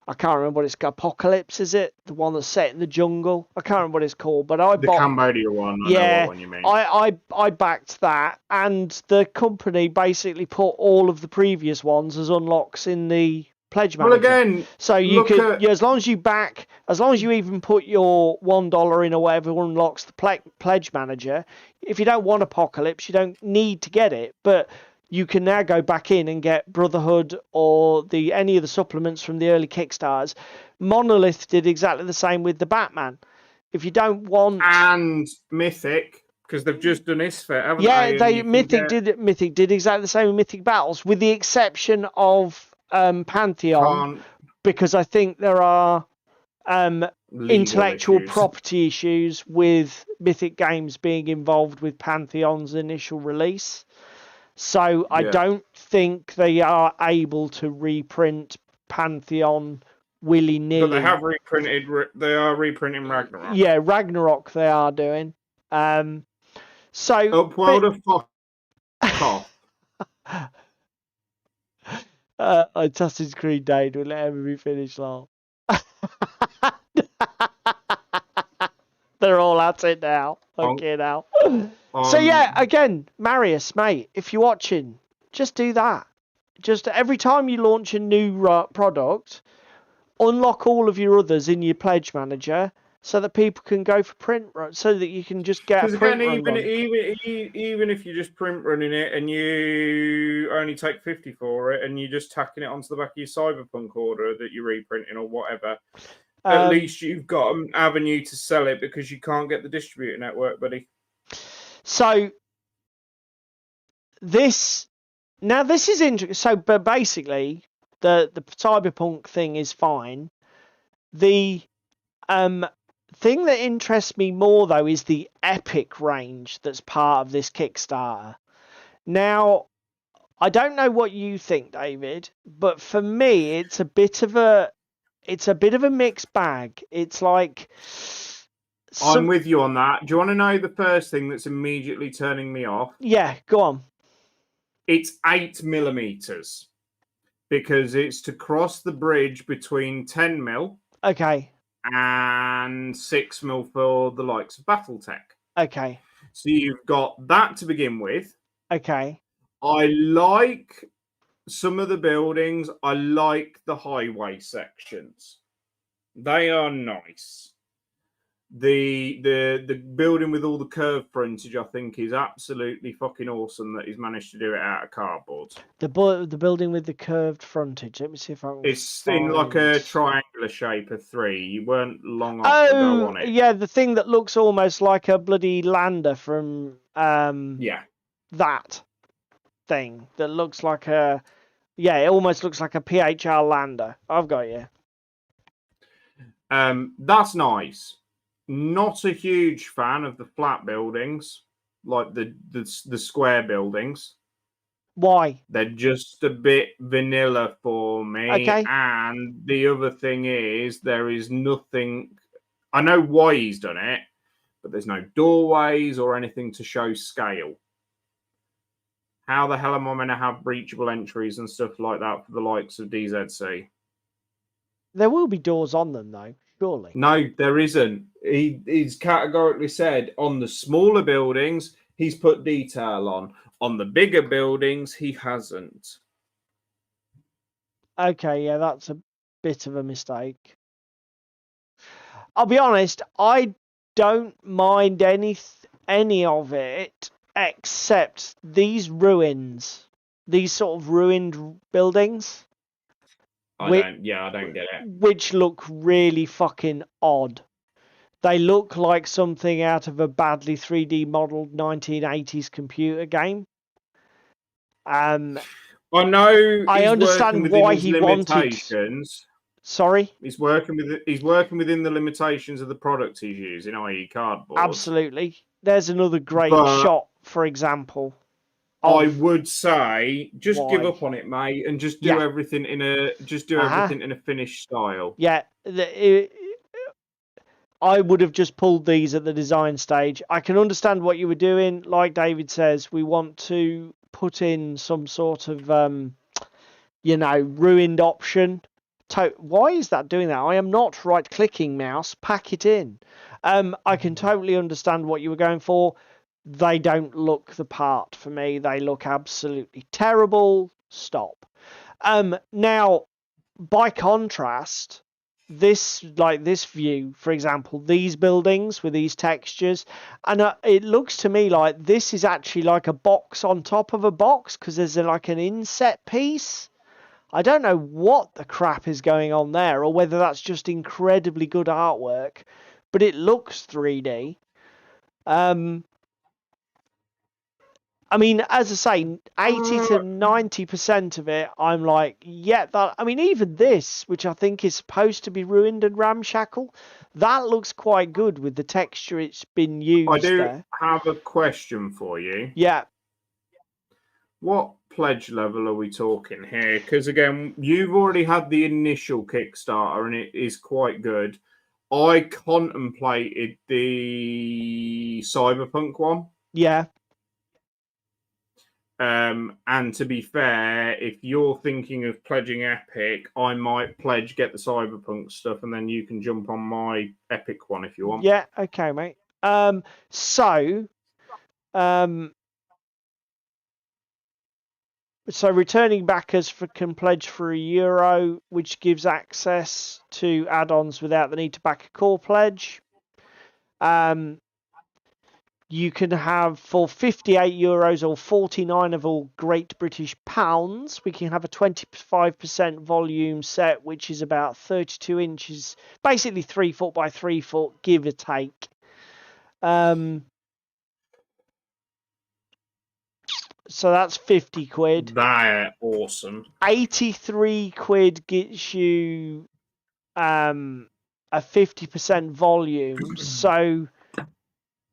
I can't remember what it's called. Apocalypse, is it? The one that's set in the jungle? I can't remember what it's called, but I bought... Cambodia one. I know what one you mean. I backed that, and the company basically put all of the previous ones as unlocks in the pledge Well, manager. again, So you look could, at- as long as you even put your $1 in or whatever unlocks the pledge manager. If you don't want Apocalypse, you don't need to get it, but you can now go back in and get Brotherhood or any of the supplements from the early Kickstarters. Monolith did exactly the same with the Batman. If you don't want, and Mythic, Because they've just done Isfet, haven't yeah, they? Mythic did exactly the same with Mythic Battles, with the exception of Pantheon, can't because I think there are intellectual issues. property issues with Mythic Games being involved with Pantheon's initial release. So I Yeah. don't think they are able to reprint Pantheon willy-nilly. But they have reprinted. They are reprinting Ragnarok. Yeah, Ragnarok they are doing. So Upworld of fuck off. Assassin's Creed Dade will let ever be finished laugh. They're all at it now. Okay, now. So yeah, again, Marius, mate, if you're watching, just do that. Just every time you launch a new product, unlock all of your others in your pledge manager so that people can go for print run, so that you can just get a print run done. Even if you're just print running it and you only take 50 for it and you're just tacking it onto the back of your Cyberpunk order that you're reprinting or whatever, at least you've got an avenue to sell it because you can't get the distributor network, buddy. So this is interesting. So, but basically, the Cyberpunk thing is fine. The thing that interests me more though is the epic range that's part of this Kickstarter. Now, I don't know what you think, David, but for me, it's a bit of a mixed bag. It's like I'm with you on that. Do you want to know the first thing that's immediately turning me off? Yeah, go on. It's 8mm because it's to cross the bridge between 10mm. Okay. And 6mm for the likes of BattleTech. Okay. So you've got that to begin with. Okay. I like some of the buildings. I like the highway sections. They are nice. The building with all the curved frontage, I think, is absolutely fucking awesome that he's managed to do it out of cardboard. The building with the curved frontage. Let me see if I can. It's in like a triangular shape of 3. You weren't long off to go on it. Yeah, the thing that looks almost like a bloody lander from that thing that looks like a it almost looks like a PHR lander. I've got you. That's nice. Not a huge fan of the flat buildings, like the square buildings. Why? They're just a bit vanilla for me. Okay. And the other thing is, there is nothing. I know why he's done it, but there's no doorways or anything to show scale. How the hell am I going to have breachable entries and stuff like that for the likes of DZC? There will be doors on them, though, surely. No, there isn't. He's categorically said on the smaller buildings, he's put detail on. On the bigger buildings, he hasn't. Okay, yeah, that's a bit of a mistake. I'll be honest, I don't mind any of it except these ruins, these sort of ruined buildings. I don't get it. Which look really fucking odd. They look like something out of a badly 3D modeled 1980s computer game. I know. I understand why he wanted. Sorry, he's working within the limitations of the product he's using, i.e., cardboard. Absolutely. There's another great shot, for example. I would say just give up on it, mate, and just do everything in a finished style. Yeah, I would have just pulled these at the design stage. I can understand what you were doing. Like David says, we want to put in some sort of, ruined option. Why is that doing that? I am not right-clicking mouse. Pack it in. I can totally understand what you were going for. They don't look the part for me. They look absolutely terrible. Stop. Now, by contrast, this view, for example, these buildings with these textures, and it looks to me like this is actually like a box on top of a box, because there's like an inset piece. I don't know what the crap is going on there, or whether that's just incredibly good artwork, but it looks 3D. I mean, as I say, 80 to 90% of it, I'm like, yeah, that. I mean, even this, which I think is supposed to be ruined and ramshackle, that looks quite good with the texture it's been used. I do there. have a question for you. Yeah. What pledge level are we talking here? Because again, you've already had the initial Kickstarter and it is quite good. I contemplated the Cyberpunk one. Yeah. And to be fair, if you're thinking of pledging Epic, I might pledge get the Cyberpunk stuff, and then you can jump on my Epic one if you want. Yeah. Okay, mate. So returning backers can pledge for €1, which gives access to add-ons without the need to back a core pledge. You can have for €58 or 49 of all Great British pounds. We can have a 25% volume set, which is about 32 inches, basically 3 foot by 3 foot, give or take. So that's 50 quid. They're awesome. 83 quid gets you a 50% volume. So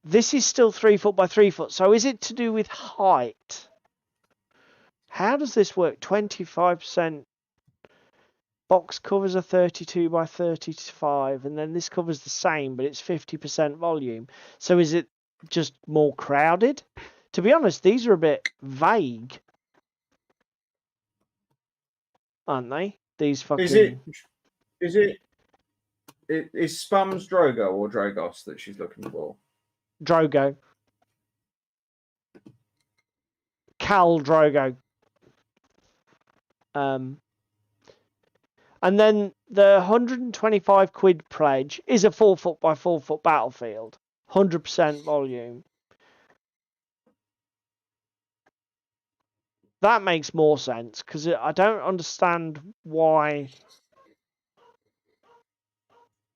this is still 3 foot by 3 foot. So is it to do with height? How does this work? 25% box covers are 32 by 35, and then this covers the same, but it's 50% volume. So is it just more crowded? To be honest, these are a bit vague, aren't they? These fucking. Is it Spams Drogo or Dragos that she's looking for? Drogo. Cal Drogo. And then the 125 quid pledge is a 4 foot by 4 foot battlefield. 100% volume. That makes more sense, because I don't understand why.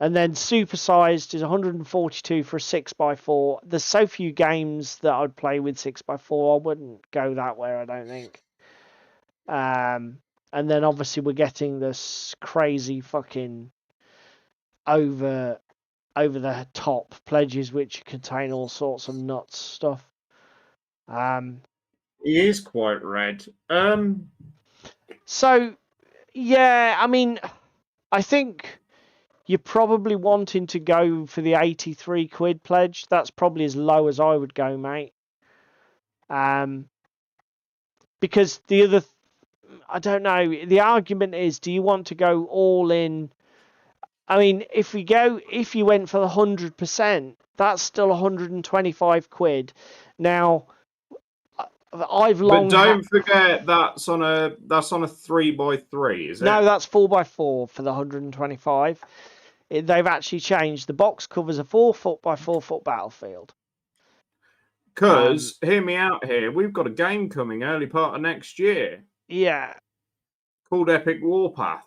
And then supersized is 142 for a 6x4. There's so few games that I'd play with 6x4. I wouldn't go that way, I don't think. And then obviously we're getting this crazy fucking over the top pledges which contain all sorts of nuts stuff. He is quite red. So yeah, I mean, I think you're probably wanting to go for the 83 quid pledge. That's probably as low as I would go, mate. Because the other, I don't know, the argument is, do you want to go all in? I mean, if you went for the 100%, that's still 125 quid. Now, But don't forget that's on a 3x3, is it? No, that's 4x4 for the 125. They've actually changed. The box covers a 4 foot by 4 foot battlefield. Because, hear me out here, we've got a game coming early part of next year. Yeah. Called Epic Warpath.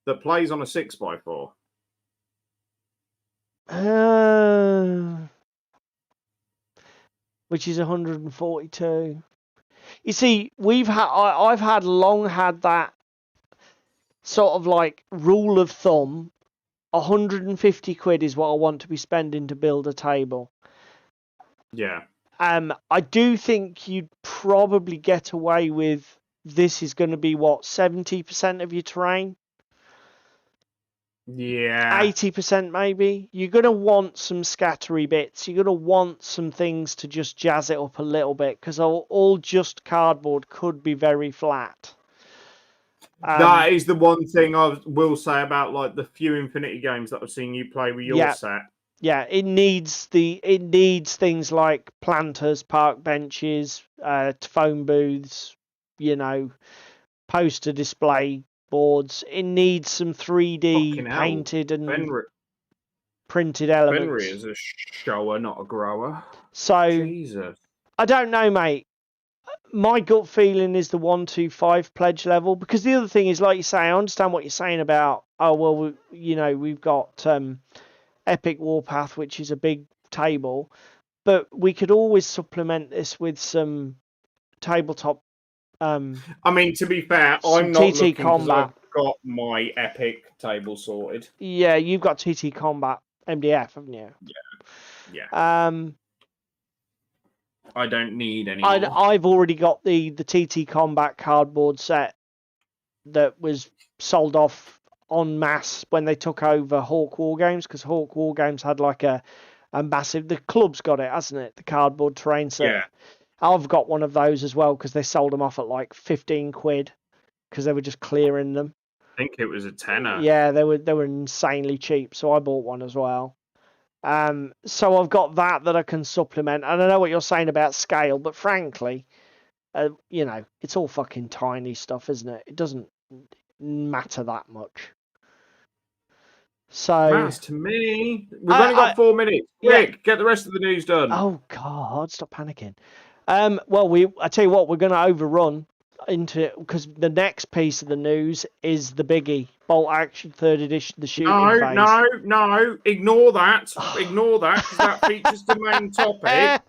That plays on a 6x4. Which is 142. You see, I've long had that sort of like rule of thumb. 150 quid is what I want to be spending to build a table. Yeah. I do think you'd probably get away with this is going to be what, 70% of your terrain? Yeah. 80% maybe. You're going to want some scattery bits. You're going to want some things to just jazz it up a little bit, because all just cardboard could be very flat. That is the one thing I will say about like the few Infinity games that I've seen you play with your set. Yeah, it needs things like planters, park benches, phone booths, poster display boards. It needs some 3D Fucking hell. painted and Fenrir printed elements. is a shower, not a grower. So Jesus. I don't know, mate. My gut feeling is the 125 pledge level, because the other thing is, like you say, I understand what you're saying about, oh well, we've got Epic Warpath, which is a big table, but we could always supplement this with some tabletop. I mean, to be fair, Some I'm not TT looking because combat. I've got my Epic table sorted. Yeah, you've got TT Combat MDF, haven't you? Yeah. I don't need any more. I've already got the TT Combat cardboard set that was sold off en masse when they took over Hawk Wargames, because Hawk Wargames had like a massive. The club's got it, hasn't it? The cardboard terrain set. Yeah. I've got one of those as well because they sold them off at like 15 quid because they were just clearing them. I think it was a tenner. Yeah, they were insanely cheap, so I bought one as well. So I've got that I can supplement. And I know what you're saying about scale, but frankly, it's all fucking tiny stuff, isn't it? It doesn't matter that much. So Matters to me. We've only got 4 minutes. Quick, get the rest of the news done. Oh God, stop panicking. Well, I tell you what, we're going to overrun into, because the next piece of the news is the biggie, Bolt Action 3rd Edition, the shooting phase. No, ignore that. Ignore that, because that features the main topic.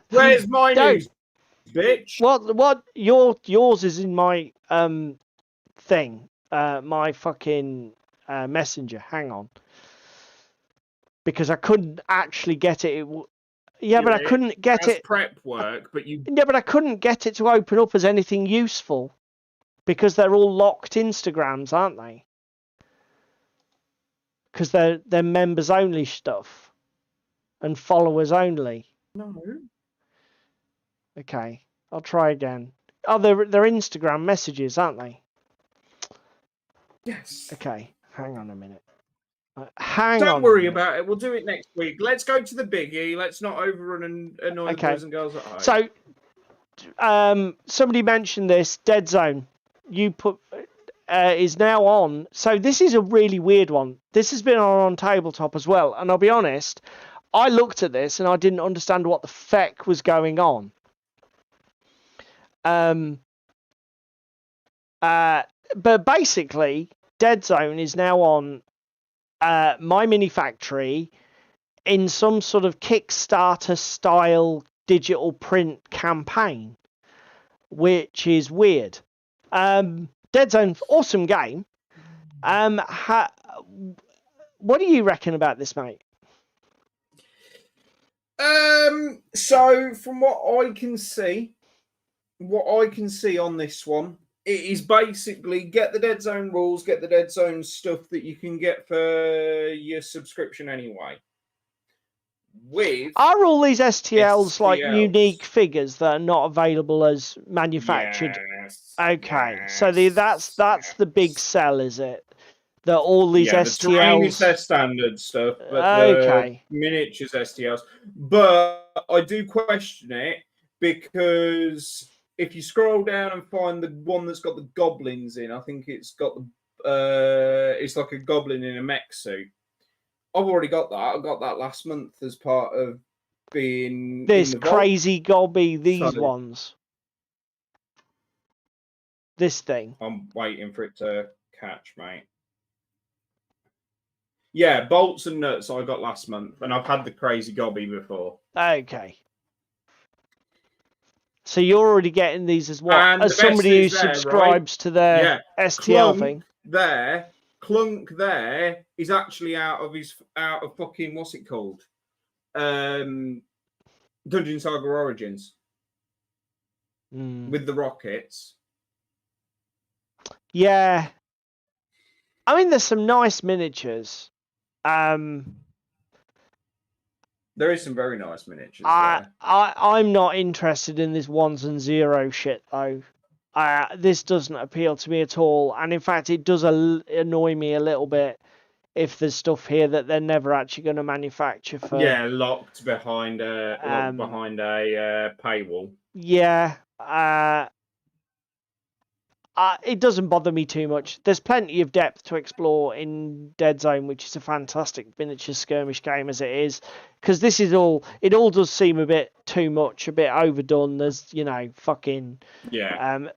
Where's my news, bitch? What? Yours is in my thing, my fucking messenger. Hang on, because I couldn't actually get it. But I couldn't get it. Prep work, but you. Yeah, but I couldn't get it to open up as anything useful because they're all locked Instagrams, aren't they? Because they're members only stuff and followers only. No. Okay, I'll try again. Oh, they're Instagram messages, aren't they? Yes. Okay, hang on a minute. Don't worry about it. We'll do it next week. Let's go to the biggie. Let's not overrun and annoy the boys and girls at home. So, somebody mentioned this. Dead Zone. You put is now on. So this is a really weird one. This has been on Tabletop as well. And I'll be honest, I looked at this and I didn't understand what the feck was going on. But basically, Dead Zone is now on My Mini Factory in some sort of Kickstarter style digital print campaign, which is weird. Dead Zone, awesome game. What do you reckon about this, mate? So from what I can see on this one, it is basically get the Dead Zone rules, get the Dead Zone stuff that you can get for your subscription anyway. Are all these STLs like unique figures that are not available as manufactured? Yes, okay, yes, so that's the big sell, is it? That all these STLs. The terrain is their standard stuff, but the miniatures STLs. But I do question it because if you scroll down and find the one that's got the goblins in, I think it's got it's like a goblin in a mech suit. I've already got that. I got that last month as part of being this crazy gobby. These ones. This thing. I'm waiting for it to catch, mate. Yeah, bolts and nuts I got last month, and I've had the crazy gobby before. Okay. So you're already getting these as well, as somebody who subscribes to their STL thing. Clunk there is actually out of fucking, what's it called? Dungeon Saga Origins. With the rockets. Yeah. I mean, there's some nice miniatures. There is some very nice miniatures. I'm not interested in this ones and zero shit though. This doesn't appeal to me at all, and in fact, it does annoy me a little bit if there's stuff here that they're never actually going to manufacture for. Yeah, locked behind a paywall. Yeah. it doesn't bother me too much. There's plenty of depth to explore in Dead Zone, which is a fantastic miniature skirmish game as it is. Because this is all, it all does seem a bit too much, a bit overdone. There's, fucking,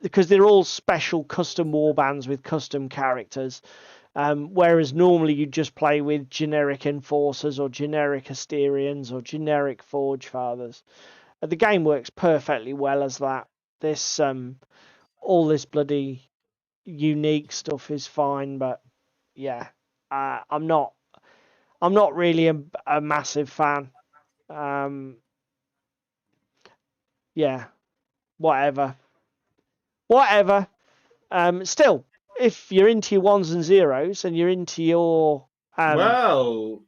because they're all special custom warbands with custom characters. Whereas normally you just play with generic enforcers or generic Asterians or generic Forge Fathers. The game works perfectly well as that. This all this bloody unique stuff is fine, but yeah, I'm not really a massive fan. Yeah, whatever. Still, if you're into your ones and zeros and you're into your well,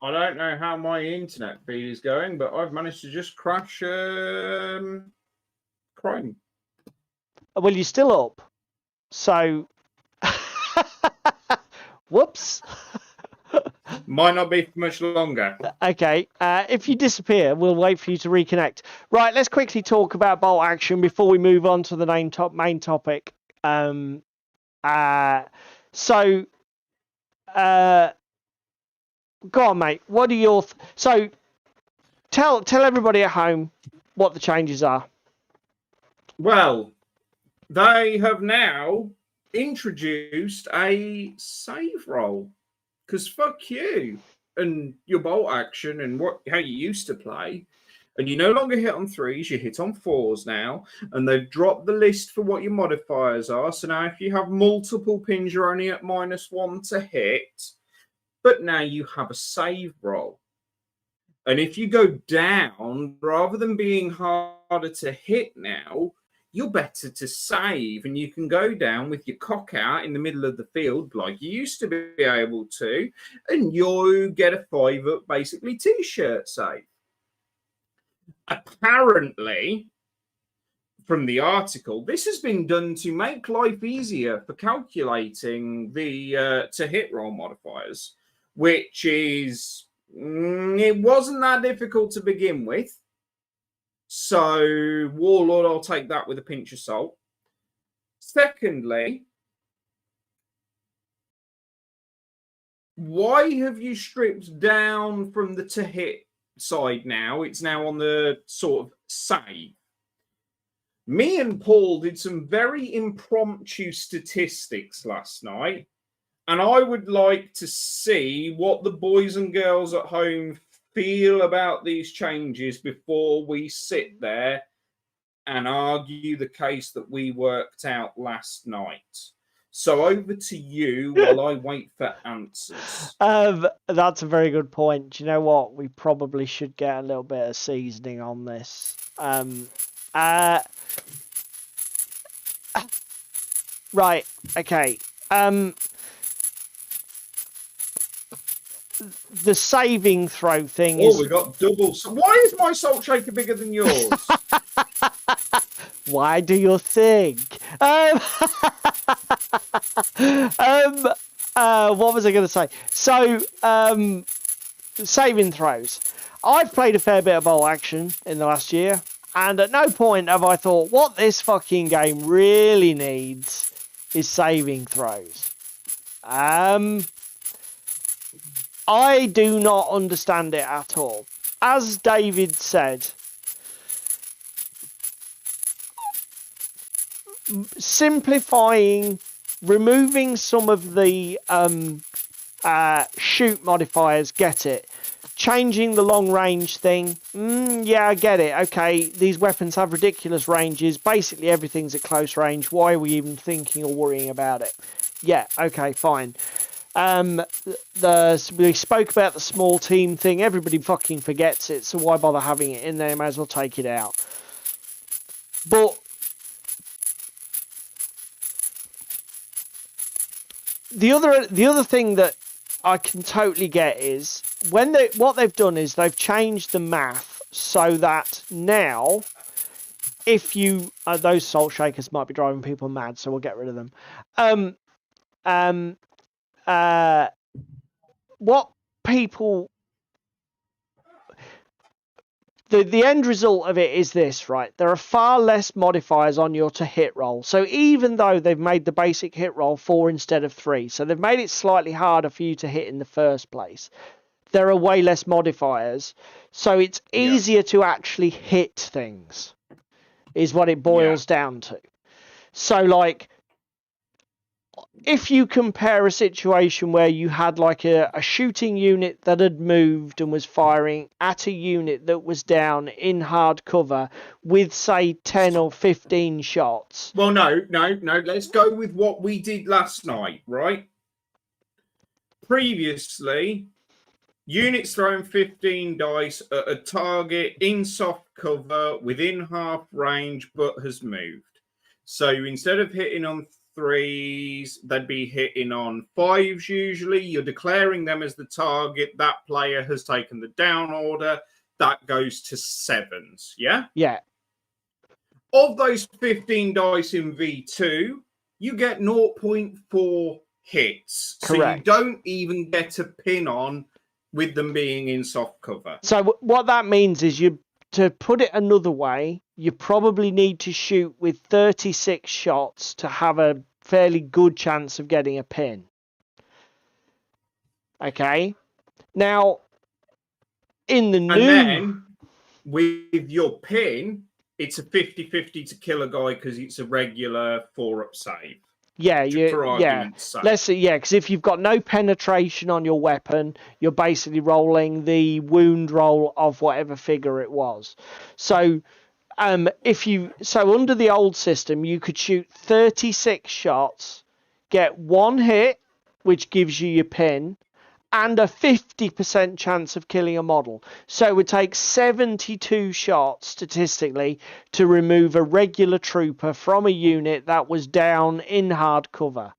I don't know how my internet feed is going, but I've managed to just crash Chrome. well, you're still up, so whoops. Might not be for much longer. Okay, if you disappear, we'll wait for you to reconnect. Right, let's quickly talk about bolt action before we move on to the main topic. So, go on, mate. What are your so? Tell everybody at home what the changes are. Well, they have now introduced a save roll. Because fuck you and your bolt action and how you used to play. And you no longer hit on 3s, you hit on 4s now. And they've dropped the list for what your modifiers are. So now if you have multiple pins, you're only at -1 to hit. But now you have a save roll. And if you go down, rather than being harder to hit now, you're better to save, and you can go down with your cock out in the middle of the field like you used to be able to, and you get a 5-up basically t-shirt save. Apparently, from the article, this has been done to make life easier for calculating the to hit roll modifiers, which is it wasn't that difficult to begin with. So, Warlord, I'll take that with a pinch of salt. Secondly, why have you stripped down from the to hit side now? It's now on the sort of save. Me and Paul did some very impromptu statistics last night, and I would like to see what the boys and girls at home feel about these changes before we sit there and argue the case that we worked out last night. So over to you while I wait for answers. That's a very good point. Do you know what? We probably should get a little bit of seasoning on this. Right. Okay. The saving throw thing is... Oh, we got double. Why is my salt shaker bigger than yours? Why do you think? What was I going to say? So, saving throws. I've played a fair bit of bolt action in the last year, and at no point have I thought, what this fucking game really needs is saving throws. I do not understand it at all. As David said, simplifying, removing some of the shoot modifiers, get it. Changing the long range thing, yeah, I get it. Okay, these weapons have ridiculous ranges. Basically, everything's at close range. Why are we even thinking or worrying about it? Yeah, okay, fine. We spoke about the small team thing. Everybody fucking forgets it, so why bother having it in there? Might as well take it out. But the other thing that I can totally get is what they've done is they've changed the math so that now, if you those salt shakers might be driving people mad, so we'll get rid of them. What people the end result of it is this, right? There are far less modifiers on your to hit roll. So even though they've made the basic hit roll 4 instead of 3, so they've made it slightly harder for you to hit in the first place, there are way less modifiers. So it's easier to actually hit things, is what it boils down to. So, like, if you compare a situation where you had like a shooting unit that had moved and was firing at a unit that was down in hard cover with, say, 10 or 15 shots. Well, no. Let's go with what we did last night, right? Previously, units throwing 15 dice at a target in soft cover within half range but has moved. So instead of hitting on 3s, they'd be hitting on 5s usually. You're declaring them as the target. That player has taken the down order. That goes to 7s, yeah? Yeah. Of those 15 dice in V2, you get 0.4 hits. Correct. So you don't even get a pin on with them being in soft cover. So what that means is, to put it another way, you probably need to shoot with 36 shots to have a fairly good chance of getting a pin. Okay? Now, in the new... And then, with your pin, it's a 50-50 to kill a guy because it's a regular 4-up save. Yeah, let's say, because if you've got no penetration on your weapon, you're basically rolling the wound roll of whatever figure it was. So, under the old system, you could shoot 36 shots, get 1 hit, which gives you your pin, and a 50% chance of killing a model. So it would take 72 shots, statistically, to remove a regular trooper from a unit that was down in hard cover,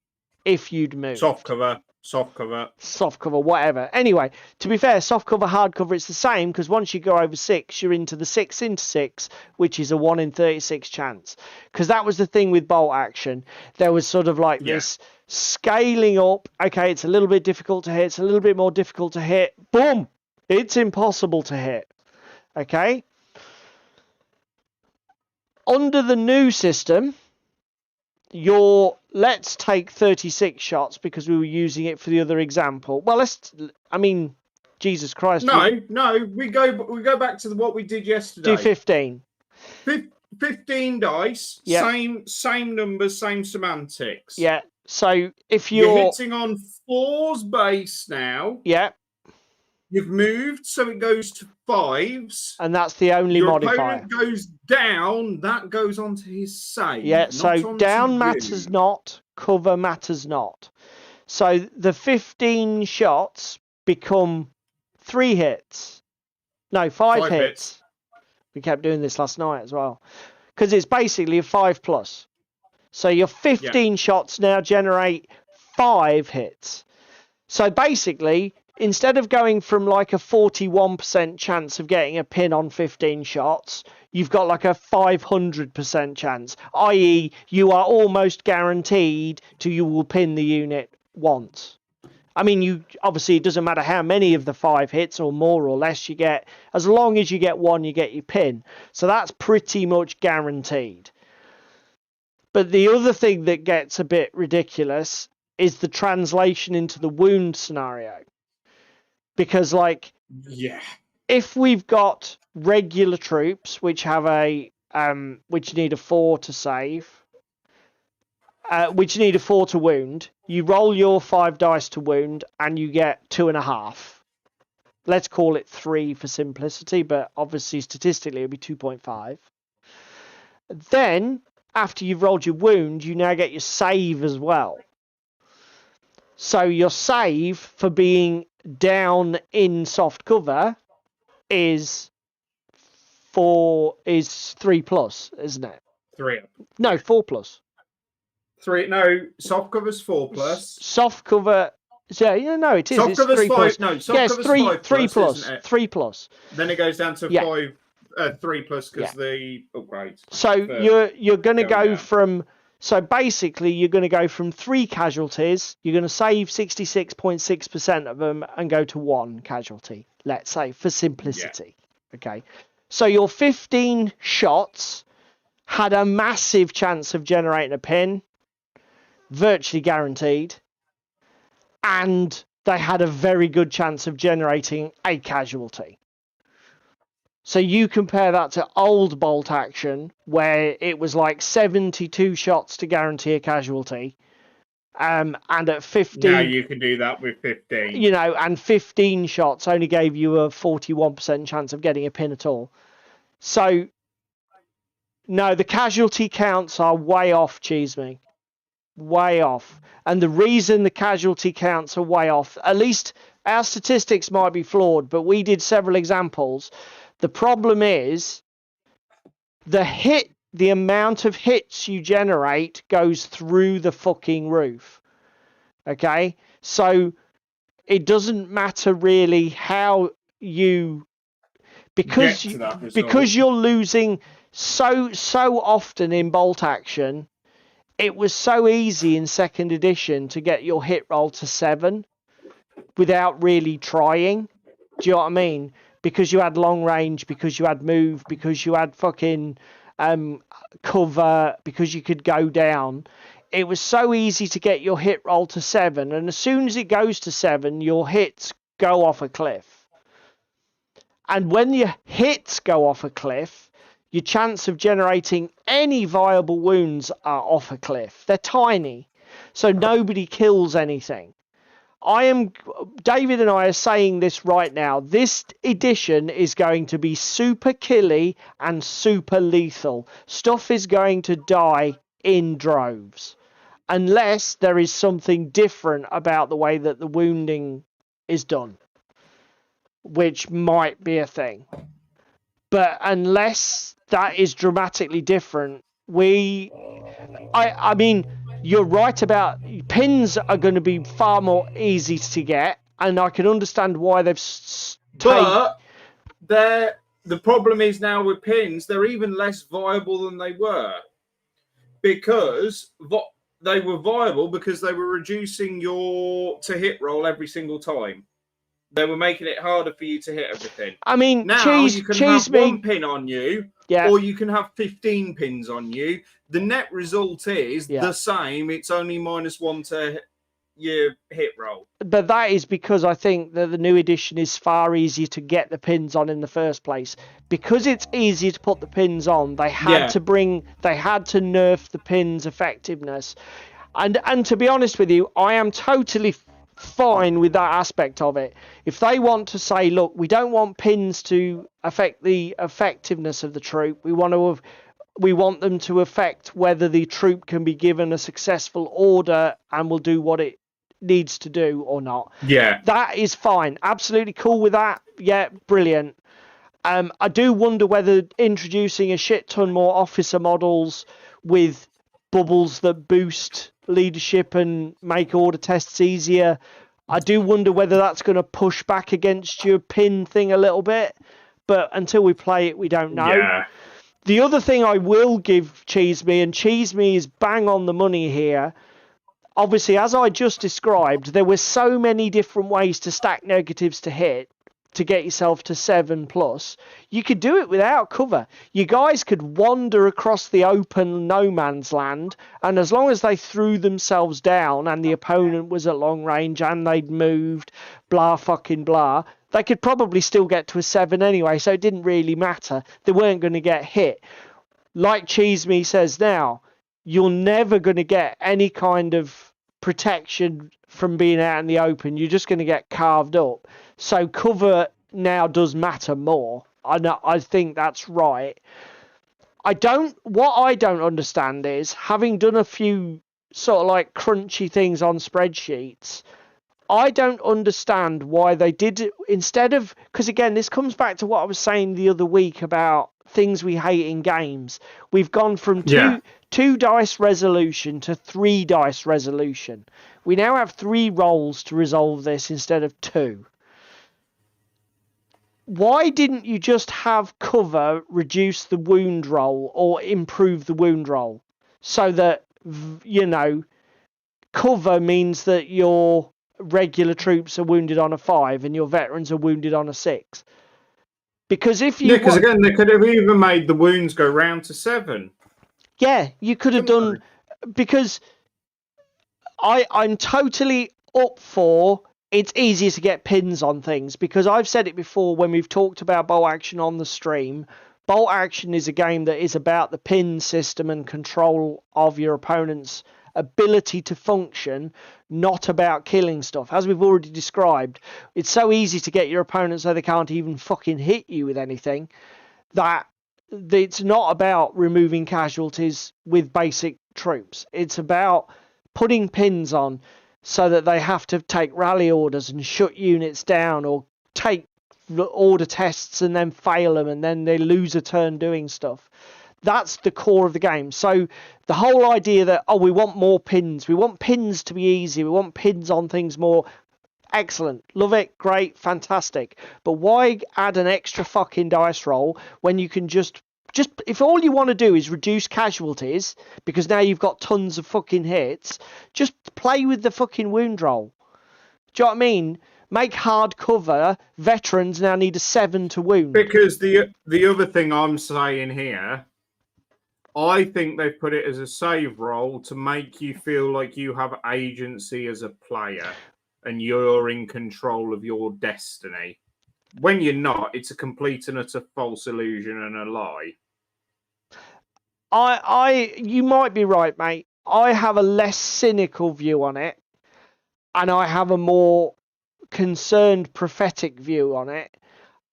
if you'd moved. Soft cover. Whatever. Anyway, to be fair, soft cover, hard cover, it's the same, because once you go over 6, you're into the 6 into 6, which is a 1 in 36 chance. Because that was the thing with bolt action. There was sort of like this scaling up. Okay, it's a little bit difficult to hit. It's a little bit more difficult to hit. Boom! It's impossible to hit. Okay? Under the new system, let's take 36 shots because we were using it for the other example. Well, Jesus Christ. No, we go back to what we did yesterday. Do 15. 15 dice, same numbers, same semantics. Yeah. So if you're hitting on 4s base now. Yeah. You've moved, so it goes to 5s. And that's the only modifier. Your opponent goes down, that goes onto his save. Yeah, so down matters not, cover matters not. So the 15 shots become 3 hits. No, 5 hits. We kept doing this last night as well. Because it's basically a 5+. So your 15 shots now generate 5 hits. So basically, instead of going from like a 41% chance of getting a pin on 15 shots, you've got like a 500% chance, i.e. you are almost guaranteed you will pin the unit once. I mean, obviously it doesn't matter how many of the 5 hits or more or less you get. As long as you get 1, you get your pin. So that's pretty much guaranteed. But the other thing that gets a bit ridiculous is the translation into the wound scenario. Because, if we've got regular troops which have which need a 4 to save, which need a 4 to wound, you roll your 5 dice to wound and you get 2.5. Let's call it 3 for simplicity, but obviously statistically it'll be 2.5. Then, after you've rolled your wound, you now get your save as well. So your save for being down in soft cover is 3+, isn't it? 3 up. No, 4+. 3. No, soft cover's 4+. Soft cover. Yeah, no, it is. Soft it's cover's 3+. 5. No, soft cover's 5+. 3+. Then it goes down to 5. 3+ because the upgrades. So you're going to go from. So basically, you're going to go from 3 casualties. You're going to save 66.6% of them and go to 1 casualty. Let's say for simplicity. Okay. So your 15 shots had a massive chance of generating a pin, virtually guaranteed, and they had a very good chance of generating a casualty. So you compare that to old bolt action, where it was like 72 shots to guarantee a casualty, and at 15... Now you can do that with 15. You know, and 15 shots only gave you a 41% chance of getting a pin at all. So, no, the casualty counts are way off, Cheeseme. Way off. And the reason the casualty counts are way off, at least our statistics might be flawed, but we did several examples. The problem is the amount of hits you generate goes through the fucking roof. Okay? So it doesn't matter really how you, because you're losing so often in bolt action. It was so easy in second edition to get your hit roll to 7 without really trying. Do you know what I mean? Because you had long range, because you had move, because you had fucking cover, because you could go down. It was so easy to get your hit roll to 7, and as soon as it goes to 7, your hits go off a cliff. And when your hits go off a cliff, your chance of generating any viable wounds are off a cliff. They're tiny, so nobody kills anything. David and I are saying this right now. This edition is going to be super killy and super lethal. Stuff is going to die in droves, unless there is something different about the way that the wounding is done, which might be a thing. But unless that is dramatically different, I mean, you're right about pins are going to be far more easy to get, and I can understand why they've But the problem is now with pins, they're even less viable than they were, because they were viable because they were reducing your to hit roll every single time. They were making it harder for you to hit everything. I mean, now you can have one pin on you, yeah, or you can have 15 pins on you. The net result is the same. It's only -1 to your hit roll. But that is because I think that the new edition is far easier to get the pins on in the first place. Because it's easier to put the pins on, they had to nerf the pins' effectiveness. And to be honest with you, I am totally fine with that aspect of it. If they want to say, look, we don't want pins to affect the effectiveness of the troop, we want them to affect whether the troop can be given a successful order and will do what it needs to do or not. Yeah, that is fine. Absolutely cool with that. Yeah, brilliant. I do wonder whether introducing a shit ton more officer models with bubbles that boost leadership and make order tests easier, I do wonder whether that's going to push back against your pin thing a little bit. But until we play it, we don't know. Yeah. The other thing I will give Cheeseme, and Cheeseme is bang on the money here. Obviously, as I just described, there were so many different ways to stack negatives to hit to get yourself to 7+. You could do it without cover. You guys could wander across the open no man's land, and as long as they threw themselves down and the opponent was at long range and they'd moved, blah fucking blah, they could probably still get to a 7 anyway, so it didn't really matter. They weren't going to get hit. Like Cheeseme says now, you're never going to get any kind of protection from being out in the open. You're just going to get carved up. So cover now does matter more. I think that's right. What I don't understand is, having done a few sort of like crunchy things on spreadsheets, I don't understand why they did it instead of, because again, this comes back to what I was saying the other week about things we hate in games. We've gone from two dice resolution to 3 dice resolution. We now have 3 rolls to resolve this instead of 2. Why didn't you just have cover reduce the wound roll or improve the wound roll? So that, you know, cover means that your regular troops are wounded on a 5 and your veterans are wounded on a 6. Because if you... Yeah, because again, they could have even made the wounds go round to 7. Yeah, you could have done... Because I'm totally up for... It's easier to get pins on things, because I've said it before when we've talked about bolt action on the stream. Bolt action is a game that is about the pin system and control of your opponent's ability to function, not about killing stuff. As we've already described, it's so easy to get your opponent so they can't even fucking hit you with anything, that it's not about removing casualties with basic troops. It's about putting pins on so that they have to take rally orders and shut units down, or take order tests and then fail them, and then they lose a turn doing stuff. That's the core of the game. So the whole idea that, oh, we want more pins, we want pins to be easy, we want pins on things more, excellent, love it, great, fantastic. But why add an extra fucking dice roll when you can just if all you want to do is reduce casualties, because now you've got tons of fucking hits, just play with the fucking wound roll. Do you know what I mean? Make hardcover veterans now need a 7 to wound. Because the other thing I'm saying here, I think they've put it as a save roll to make you feel like you have agency as a player and you're in control of your destiny. When you're not, it's a complete and utter false illusion and a lie. You might be right, mate. I have a less cynical view on it, and I have a more concerned prophetic view on it.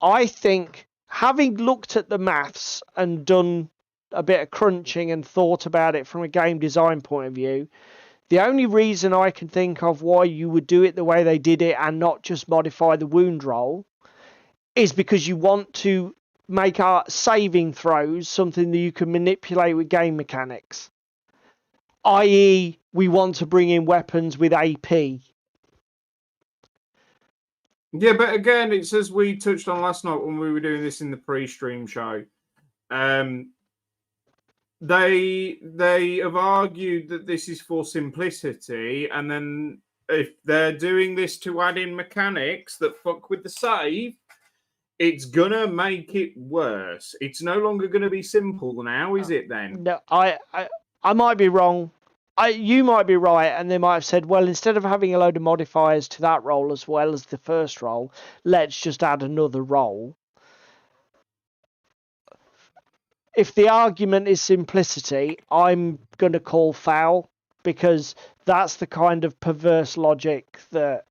I think, having looked at the maths and done a bit of crunching and thought about it from a game design point of view, the only reason I can think of why you would do it the way they did it and not just modify the wound roll is because you want to make our saving throws something that you can manipulate with game mechanics. I.e., we want to bring in weapons with AP. Yeah, but again, it's as we touched on last night when we were doing this in the pre-stream show. They have argued that this is for simplicity, and then if they're doing this to add in mechanics that fuck with the save, it's gonna make it worse. It's no longer gonna be simple now, is it? Then No, I might be wrong. You might be right, and they might have said, well, instead of having a load of modifiers to that roll as well as the first roll, let's just add another roll. If the argument is simplicity, I'm going to call foul, because that's the kind of perverse logic that,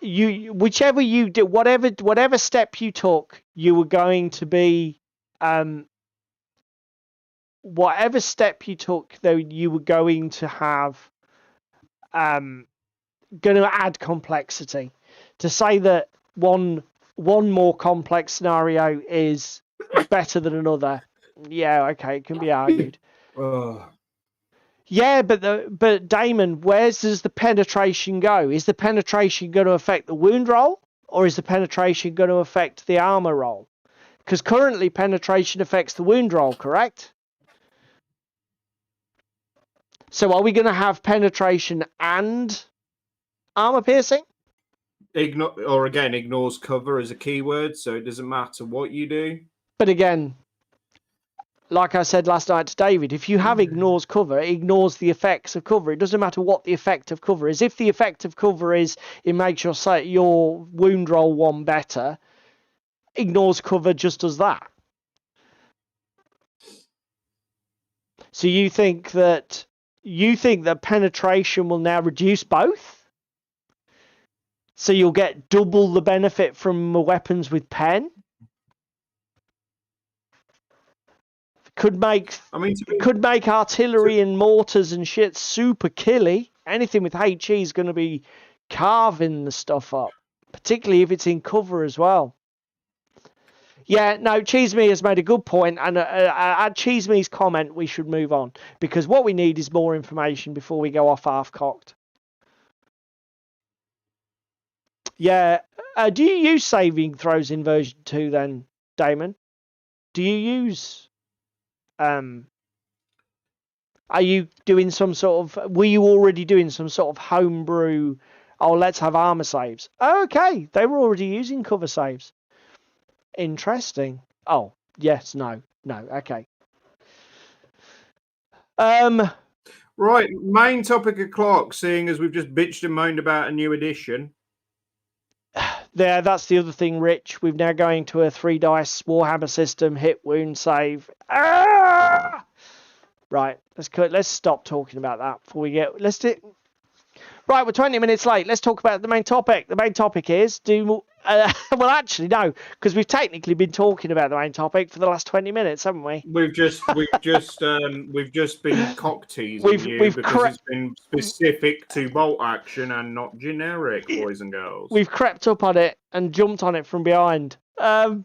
whichever you did, whatever step you took, you were going to be, whatever step you took, though, you were going to have, going to add complexity. To say that one more complex scenario is better than another, yeah, okay, it can be argued. Yeah, but Damon, where does the penetration go? Is the penetration going to affect the wound roll, or is the penetration going to affect the armor roll? Because currently penetration affects the wound roll, correct? So are we going to have penetration and armor piercing? Ignores cover as a keyword, so it doesn't matter what you do. But again, like I said last night to David, if you have ignores cover, it ignores the effects of cover. It doesn't matter what the effect of cover is. If the effect of cover is it makes your wound roll 1 better, ignores cover just does that. So you think that penetration will now reduce both? So you'll get double the benefit from weapons with pen? Could make artillery and mortars and shit super killy. Anything with HE is going to be carving the stuff up, particularly if it's in cover as well. Yeah, no, Cheeseme has made a good point, and at Cheeseme's comment, we should move on, because what we need is more information before we go off half-cocked. Yeah, do you use saving throws in version 2 then, Damon? Do you use... Are you doing some sort of... Were you already doing some sort of homebrew... Oh, let's have armor saves. Okay, they were already using cover saves. Interesting. Oh, yes, no. Okay. Right, main topic o'clock, seeing as we've just bitched and moaned about a new edition. That's the other thing, Rich. We're now going to a 3 dice Warhammer system, hit, wound, save. Right, let's stop talking about that before we get... Right, we're 20 minutes late. Let's talk about the main topic. The main topic is well, actually, no, because we've technically been talking about the main topic for the last 20 minutes, haven't we? We've just been cock teasing because it's been specific to bolt action and not generic, boys and girls. We've crept up on it and jumped on it from behind. Yeah,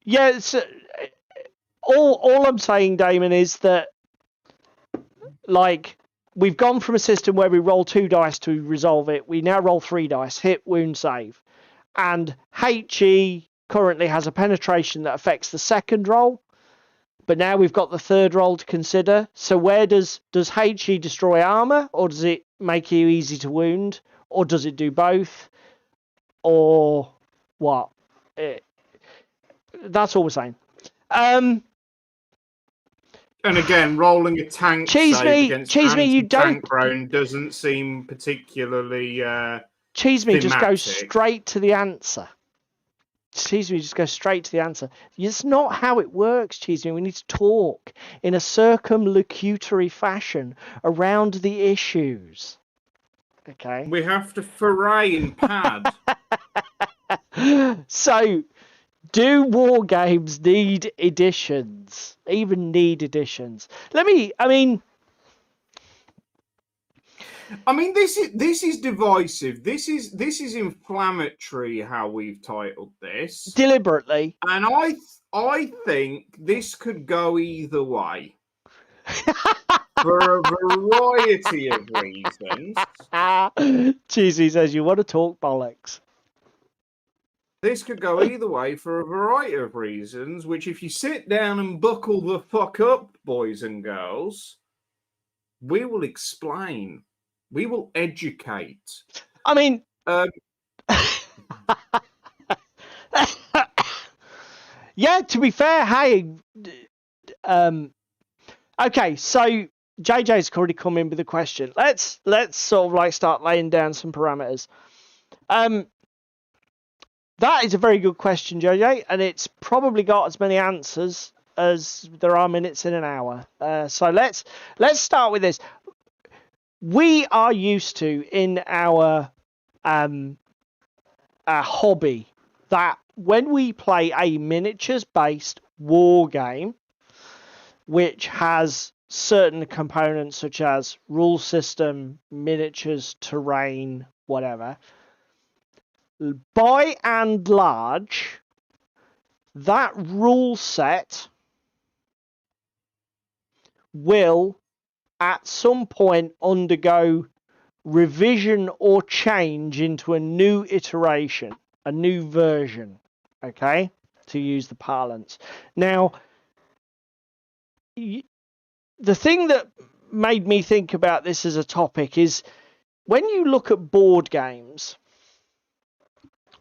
it's, all I'm saying, Damon, is that like we've gone from a system where we roll 2 dice to resolve it. We now roll 3 dice, hit, wound, save. And HE currently has a penetration that affects the second roll. But now we've got the third roll to consider. So where does HE destroy armor? Or does it make you easy to wound? Or does it do both? Or what? That's all we're saying. And again, rolling a tank save against tank prone doesn't seem particularly Cheeseme just goes straight to the answer. Cheeseme just goes straight to the answer. It's not how it works, Cheeseme. We need to talk in a circumlocutory fashion around the issues. Okay. We have to foray in pad. So, do war games need editions? Even need editions? I mean, this is divisive. This is inflammatory. How we've titled this deliberately, and I think this could go either way for a variety of reasons. Cheesy says you want to talk bollocks. This could go either way for a variety of reasons, which if you sit down and buckle the fuck up, boys and girls, we will explain. We will educate. I mean... yeah, to be fair, hey... okay, so JJ's already come in with a question. Let's sort of like start laying down some parameters. That is a very good question, JJ, and it's probably got as many answers as there are minutes in an hour. So let's start with this. We are used to in our hobby that when we play a miniatures-based war game, which has certain components such as rule system, miniatures, terrain, whatever. By and large, that rule set will at some point undergo revision or change into a new iteration, a new version, okay, to use the parlance. Now, the thing that made me think about this as a topic is when you look at board games,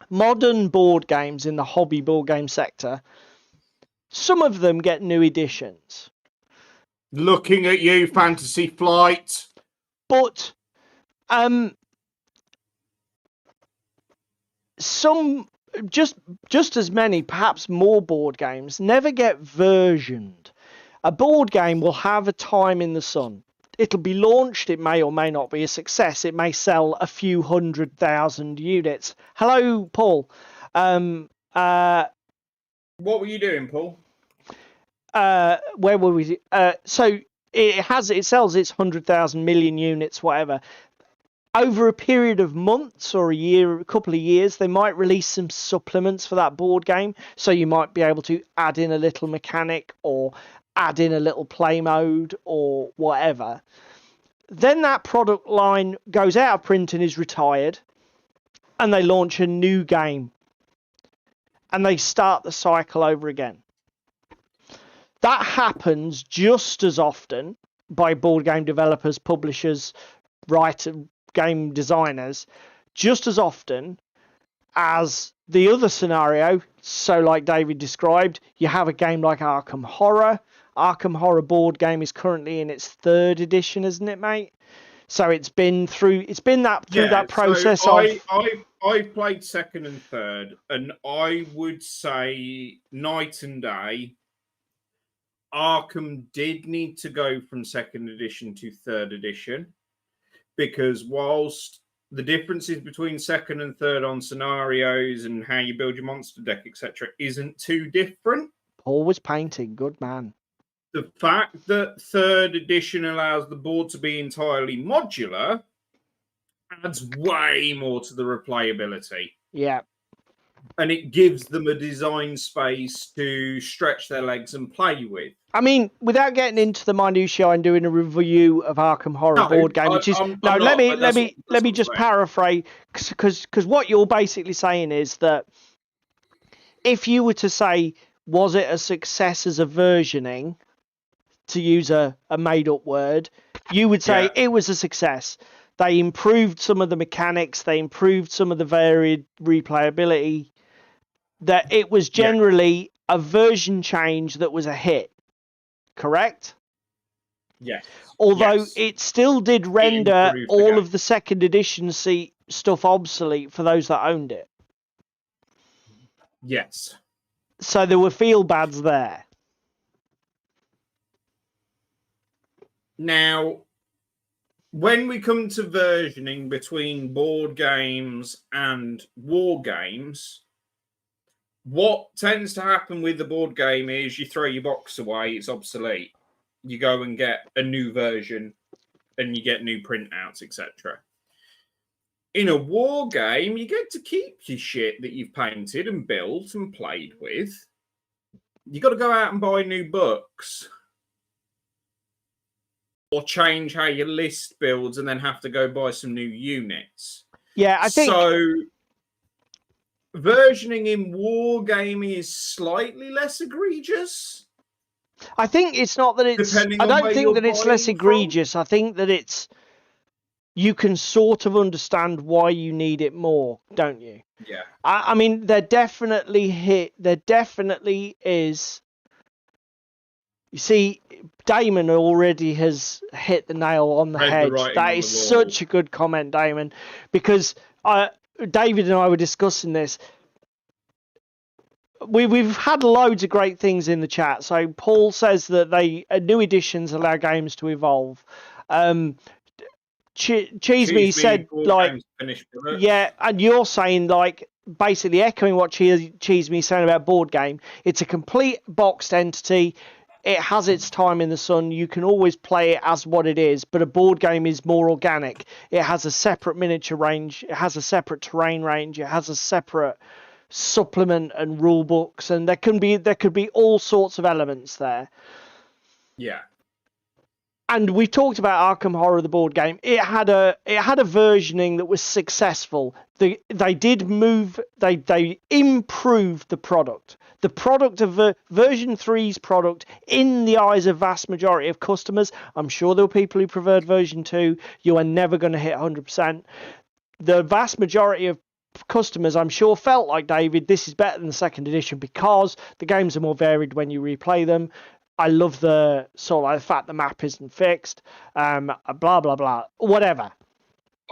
modern board games in the hobby board game sector, some of them get new editions. Looking at you, Fantasy Flight. But some, just as many, perhaps more board games never get versioned. A board game will have a time in the sun. It'll be launched. It may or may not be a success. It may sell a few 100,000 units. Hello, Paul. What were you doing, Paul? Where were we? So it sells its 100,000 million units, whatever. Over a period of months or a couple of years, they might release some supplements for that board game. So you might be able to add in a little mechanic or add in a little play mode or whatever. Then that product line goes out of print and is retired, and they launch a new game and they start the cycle over again. That happens just as often by board game developers, publishers, writers, game designers, just as often as the other scenario. So like David described, you have a game like Arkham Horror. Arkham Horror board game is currently in its 3rd edition, isn't it, mate? So it's been through that process so of. I played 2nd and 3rd, and I would say night and day. Arkham did need to go from 2nd edition to 3rd edition, because whilst the differences between 2nd and 3rd on scenarios and how you build your monster deck, etc., isn't too different. Paul was painting, good man. The fact that 3rd edition allows the board to be entirely modular adds way more to the replayability. Yeah. And it gives them a design space to stretch their legs and play with. I mean, without getting into the minutiae and doing a review of Arkham Horror board game, which is let me just paraphrase, because what you're basically saying is that if you were to say, was it a success as a versioning, to use a made-up word, you would say it was a success. They improved some of the mechanics, they improved some of the varied replayability, that it was generally a version change that was a hit. Correct? Yes. Although it still did render all of the 2nd edition stuff obsolete for those that owned it. Yes. So there were feel bads there. Now, when we come to versioning between board games and war games, what tends to happen with the board game is you throw your box away, it's obsolete. You go and get a new version and you get new printouts, etc. In a war game, you get to keep your shit that you've painted and built and played with. You got to go out and buy new books or change how your list builds and then have to go buy some new units. Yeah, I think so. Versioning in wargaming is slightly less egregious. I think it's not that it's. I don't think that it's less egregious. I think that it's. You can sort of understand why you need it more, don't you? Yeah. I mean, there definitely is. You see, Damon already has hit the nail on the head. That is such a good comment, Damon, because David and I were discussing this. We've had loads of great things in the chat. So Paul says that new editions allow games to evolve. Cheese Me said like, yeah, and you're saying like basically echoing what Cheese Me saying about board game. It's a complete boxed entity. It has its time in the sun. You can always play it as what it is, but a board game is more organic. It has a separate miniature range. It has a separate terrain range. It has a separate supplement and rule books, and there could be all sorts of elements there. Yeah. And we talked about Arkham Horror, the board game. It had a versioning that was successful. They improved the product. The product of version 3's product, in the eyes of vast majority of customers, I'm sure there were people who preferred version 2. You are never going to hit 100%. The vast majority of customers, I'm sure, felt like, David, this is better than the 2nd edition because the games are more varied when you replay them. I love the sort of like the fact the map isn't fixed, blah, blah, blah, whatever.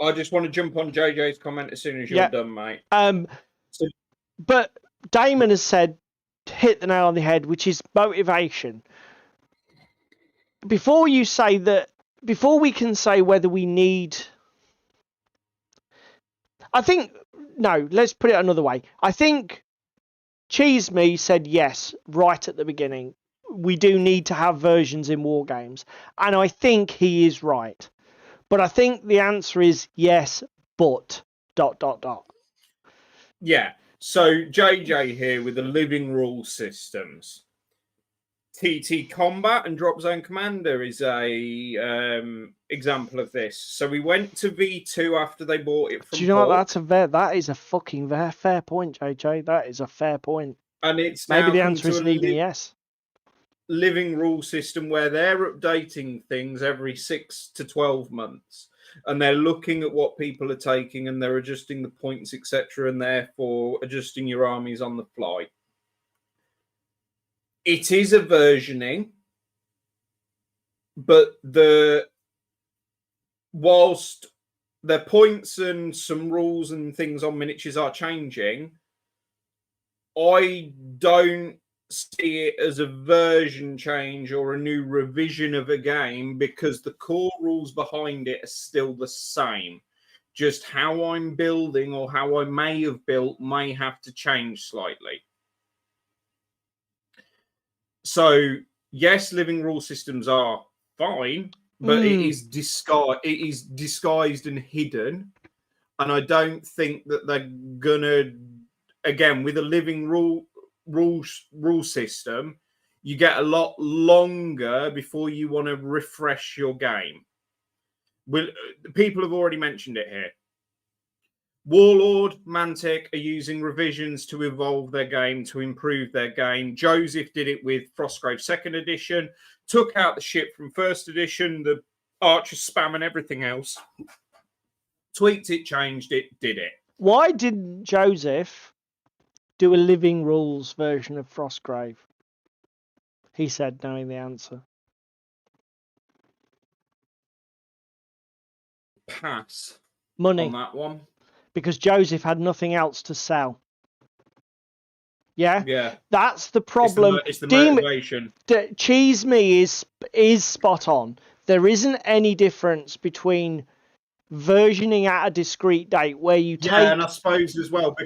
I just want to jump on JJ's comment as soon as you're done, mate. But Damon has said, hit the nail on the head, which is motivation. Before we can say whether we need... let's put it another way. I think Cheese Me said yes right at the beginning. We do need to have versions in war games. And I think he is right. But I think the answer is yes, but ... Yeah. So JJ here with the living rule systems. TT Combat and Drop Zone Commander is a example of this. So we went to V2 after they bought it from Do you know what? That is a fucking fair point, JJ. That is a fair point. And it's maybe the answer isn't even yes. Living rule system where they're updating things every 6 to 12 months. and they're looking at what people are taking and they're adjusting the points, etc., and therefore adjusting your armies on the fly. It is a versioning, but whilst their points and some rules and things on miniatures are changing, I don't see it as a version change or a new revision of a game, because the core rules behind it are still the same. Just how I'm building or how I may have built may have to change slightly. So yes, living rule systems are fine, but it is disguised and hidden, and I don't think that they're gonna, again, with a living rule system, you get a lot longer before you want to refresh your game. People have already mentioned it here. Warlord, Mantic are using revisions to evolve their game, to improve their game. Joseph did it with Frostgrave 2nd edition, took out the ship from 1st edition, the archer spam and everything else, tweaked it, changed it, did it. Why didn't Joseph do a living rules version of Frostgrave? He said, knowing the answer. Pass Money. on that one. Because Joseph had nothing else to sell. Yeah? Yeah. That's the problem. It's the motivation. Cheese Me is spot on. There isn't any difference between versioning at a discrete date where you take... Yeah, and I suppose as well,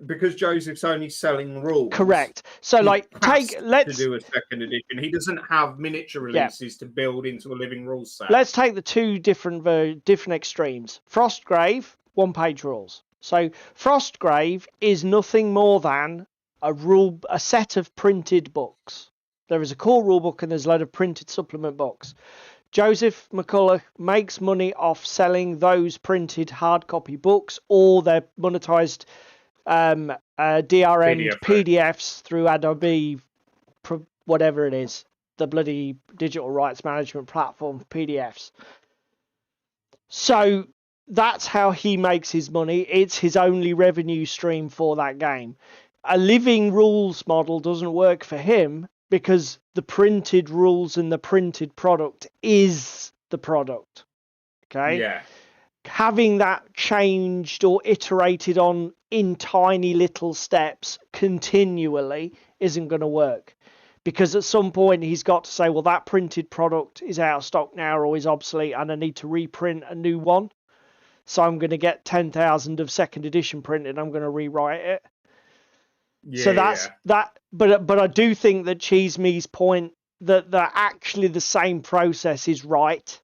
because Joseph's only selling rules. Correct. So, like, let's... to do a 2nd edition. He doesn't have miniature releases to build into a living rules set. Let's take the two different extremes. Frostgrave, one-page rules. So, Frostgrave is nothing more than a set of printed books. There is a core rule book and there's a load of printed supplement books. Joseph McCulloch makes money off selling those printed hard copy books, or their monetized DRM PDFs through Adobe, whatever it is, the bloody digital rights management platform for PDFs. So that's how he makes his money. It's his only revenue stream for that game. A living rules model doesn't work for him, because the printed rules and the printed product is the product. Okay? Yeah. Having that changed or iterated on in tiny little steps continually isn't going to work. Because at some point he's got to say, well, that printed product is out of stock now or is obsolete and I need to reprint a new one. So I'm going to get 10,000 of 2nd edition printed and I'm going to rewrite it. Yeah, so that's that, but I do think that Cheese Me's point that actually the same process is right.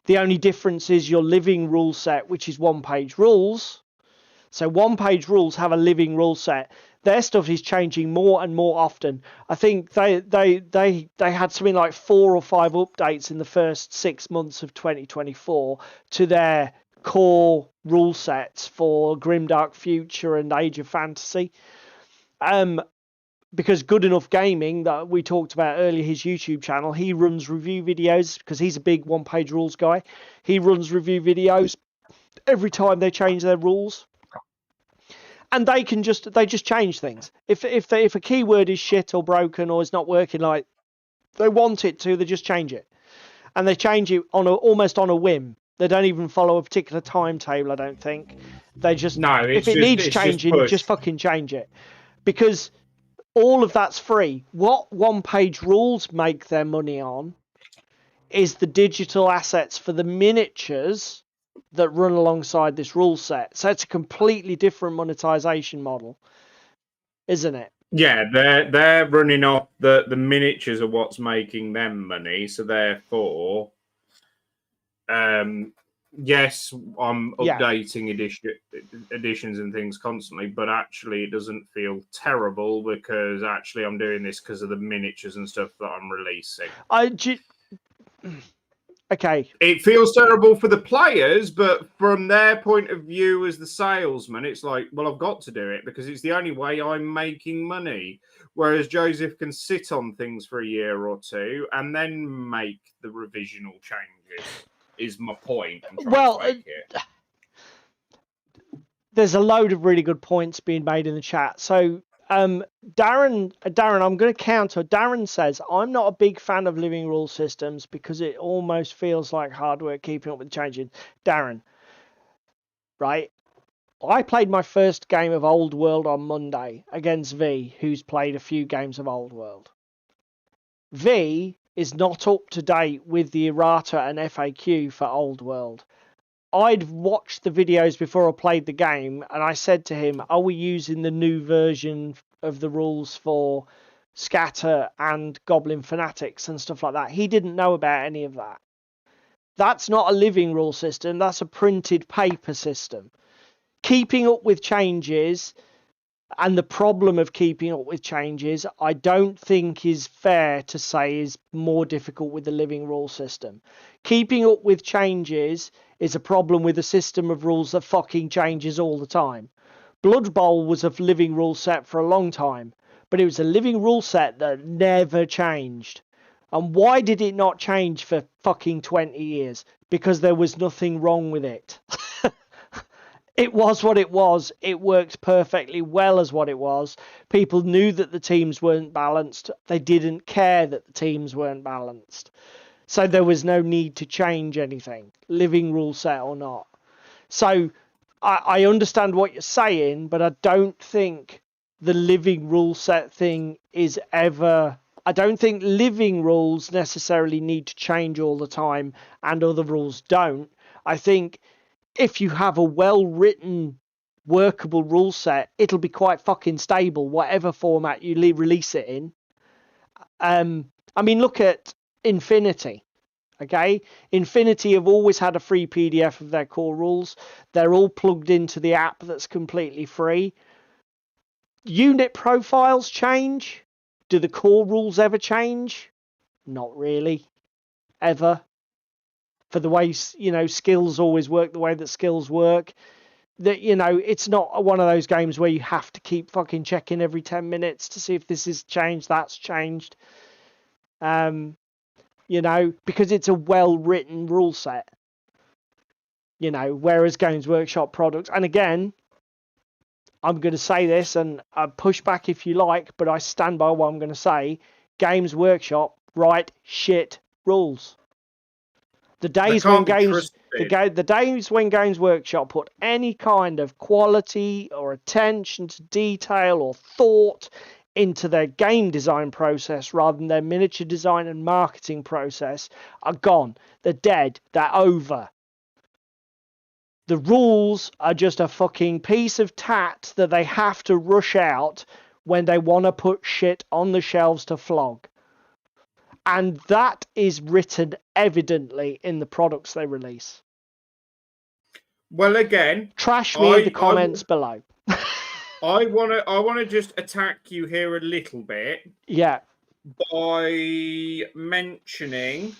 The only difference is your living rule set, which is one-page rules. So one-page rules have a living rule set. Their stuff is changing more and more often. I think they had something like 4 or 5 updates in the first 6 months of 2024 to their core rule sets for Grimdark Future and Age of Fantasy. Because Good Enough Gaming, that we talked about earlier, his YouTube channel, he runs review videos because he's a big one-page rules guy. He runs review videos every time they change their rules, and they just change things. If a keyword is shit or broken or is not working like they want it to, they just change it, and they change it almost on a whim. They don't even follow a particular timetable. I don't think they just if it needs changing, just fucking change it. Because all of that's free. What one-page rules make their money on is the digital assets for the miniatures that run alongside this rule set. So it's a completely different monetization model, isn't it? Yeah, they're running off the miniatures are what's making them money. So therefore, yes, I'm updating editions and things constantly, but actually it doesn't feel terrible because actually I'm doing this because of the miniatures and stuff that I'm releasing. Okay. It feels terrible for the players, but from their point of view as the salesman, it's like, well, I've got to do it because it's the only way I'm making money. Whereas Joseph can sit on things for a year or two and then make the revisional changes. is my point. I'm trying Well, to make here. there's a load of really good points being made in the chat. So Darren, I'm going to counter. Darren says, I'm not a big fan of living rule systems because it almost feels like hard work keeping up with changing. Darren, right? I played my first game of Old World on Monday against V, who's played a few games of Old World. V is not up to date with the errata and FAQ for Old World. I'd watched the videos before I played the game, and I said to him, are we using the new version of the rules for Scatter and Goblin Fanatics and stuff like that? He didn't know about any of that. That's not a living rule system, that's a printed paper system. Keeping up with changes and the problem of keeping up with changes, I don't think is fair to say is more difficult with the living rule system. Keeping up with changes is a problem with a system of rules that fucking changes all the time. Blood Bowl was a living rule set for a long time, but it was a living rule set that never changed. And why did it not change for fucking 20 years? Because there was nothing wrong with it. It was what it was. It worked perfectly well as what it was. People knew that the teams weren't balanced. They didn't care that the teams weren't balanced. So there was no need to change anything, living rule set or not. So I understand what you're saying, but I don't think the living rule set thing is ever... I don't think living rules necessarily need to change all the time and other rules don't. I think if you have a well-written, workable rule set, it'll be quite fucking stable, whatever format you release it in. I mean, look at Infinity. Okay, Infinity have always had a free PDF of their core rules. They're all plugged into the app that's completely free. Unit profiles change. Do the core rules ever change? Not really, ever. For the way, you know, skills always work the way that skills work. That, you know, it's not one of those games where you have to keep fucking checking every 10 minutes to see if this is changed, that's changed. You know, because it's a well-written rule set. You know, whereas Games Workshop products, and again, I'm going to say this, and push back if you like, but I stand by what I'm going to say. Games Workshop write shit rules. The days when the days when Games Workshop put any kind of quality or attention to detail or thought into their game design process rather than their miniature design and marketing process are gone. They're dead. They're over. The rules are just a fucking piece of tat that they have to rush out when they want to put shit on the shelves to flog. And that is written evidently in the products they release. Well, again, trash me in the comments below. I wanna just attack you here a little bit. Yeah. By mentioning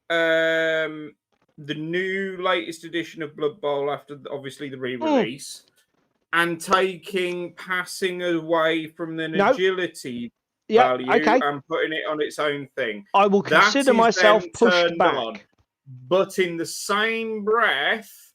the new latest edition of Blood Bowl after obviously the re-release, and taking passing away from the agility value and putting it on its own thing. I will consider myself pushed back. On. But in the same breath,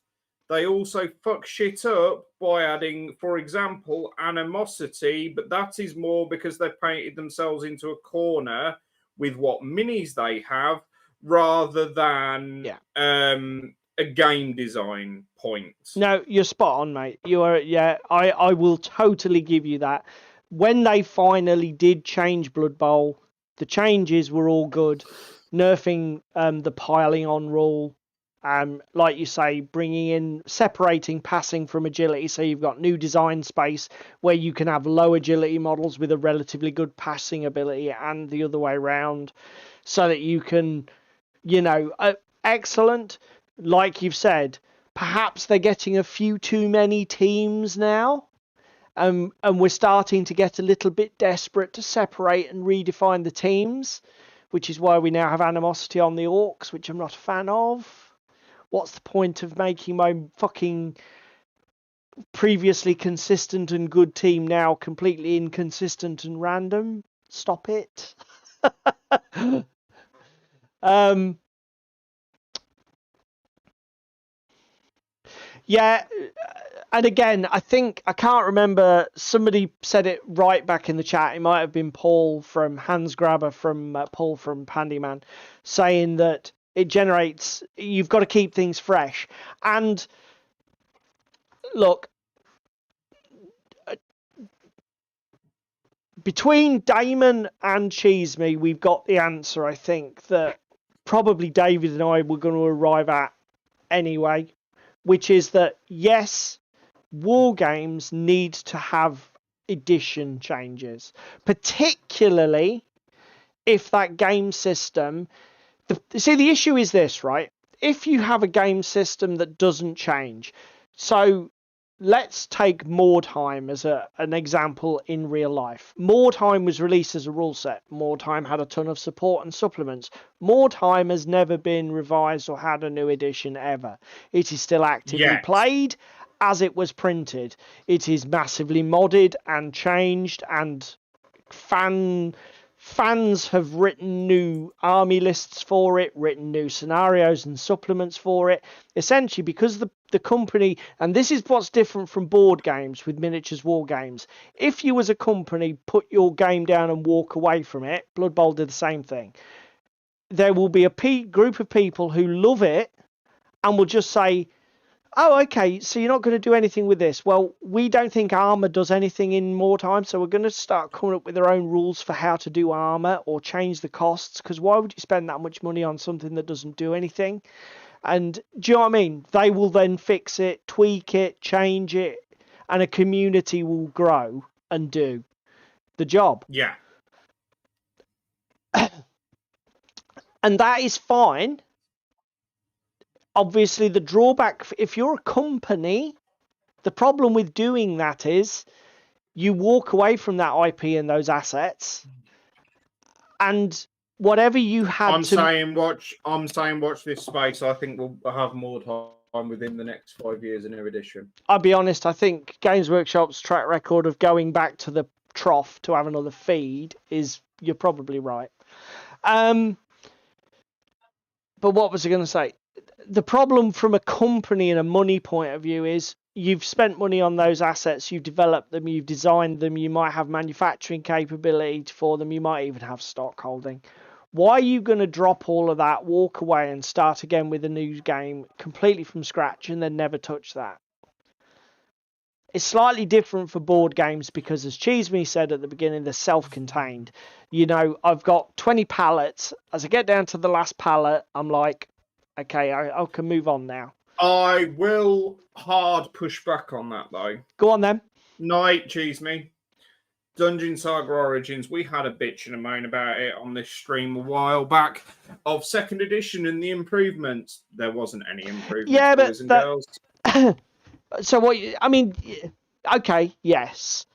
they also fuck shit up by adding, for example, animosity, but that is more because they've painted themselves into a corner with what minis they have rather than a game design point. No, you're spot on, mate. You are, I will totally give you that. When they finally did change Blood Bowl, the changes were all good. Nerfing the piling on rule, like you say, bringing in, separating passing from agility, so you've got new design space where you can have low agility models with a relatively good passing ability and the other way around, so that you can, you know, excellent. Like you've said, perhaps they're getting a few too many teams now. And we're starting to get a little bit desperate to separate and redefine the teams, which is why we now have animosity on the orcs, which I'm not a fan of. What's the point of making my fucking previously consistent and good team now completely inconsistent and random? Stop it. Yeah, and again, I think I can't remember. Somebody said it right back in the chat. It might have been Paul from Hands Grabber from Paul from Pandyman, saying that it generates. You've got to keep things fresh. And look, between Damon and Cheese Me, we've got the answer. I think that probably David and I were going to arrive at anyway, which is that yes, war games need to have edition changes, particularly if that game system. See, the issue is this, right? If you have a game system that doesn't change, so let's take Mordheim as an example in real life. Mordheim was released as a rule set. Mordheim had a ton of support and supplements. Mordheim has never been revised or had a new edition ever. It is still actively played as it was printed. It is massively modded and changed, and fans have written new army lists for it, written new scenarios and supplements for it, essentially because the company, and this is what's different from board games with miniatures war games. If you as a company put your game down and walk away from it, Blood Bowl did the same thing. There will be a group of people who love it and will just say, oh, okay, so you're not going to do anything with this. Well, we don't think armor does anything in more time, so we're going to start coming up with their own rules for how to do armor or change the costs, because why would you spend that much money on something that doesn't do anything? And do you know what I mean? They will then fix it, tweak it, change it, and a community will grow and do the job. Yeah. And that is fine. Obviously, the drawback, if you're a company, the problem with doing that is you walk away from that IP and those assets, and whatever you had I'm saying watch this space. I think we'll have more time within the next 5 years in new edition. I'll be honest, I think Games Workshop's track record of going back to the trough to have another feed is, you're probably right. But what was I going to say? The problem from a company and a money point of view is you've spent money on those assets, you've developed them, you've designed them, you might have manufacturing capability for them, you might even have stock holding. Why are you going to drop all of that, walk away and start again with a new game completely from scratch and then never touch that? It's slightly different for board games because, as Cheese Me said at the beginning, they're self-contained. You know, I've got 20 pallets. As I get down to the last pallet, I'm like, okay, I can move on now. I will hard push back on that, though. Go on, then. Night, Cheese Me. Dungeon Saga Origins, we had a bitch and a moan about it on this stream a while back of second edition and the improvements. There wasn't any improvements, yeah, but boys and girls. So what? I mean, okay, yes,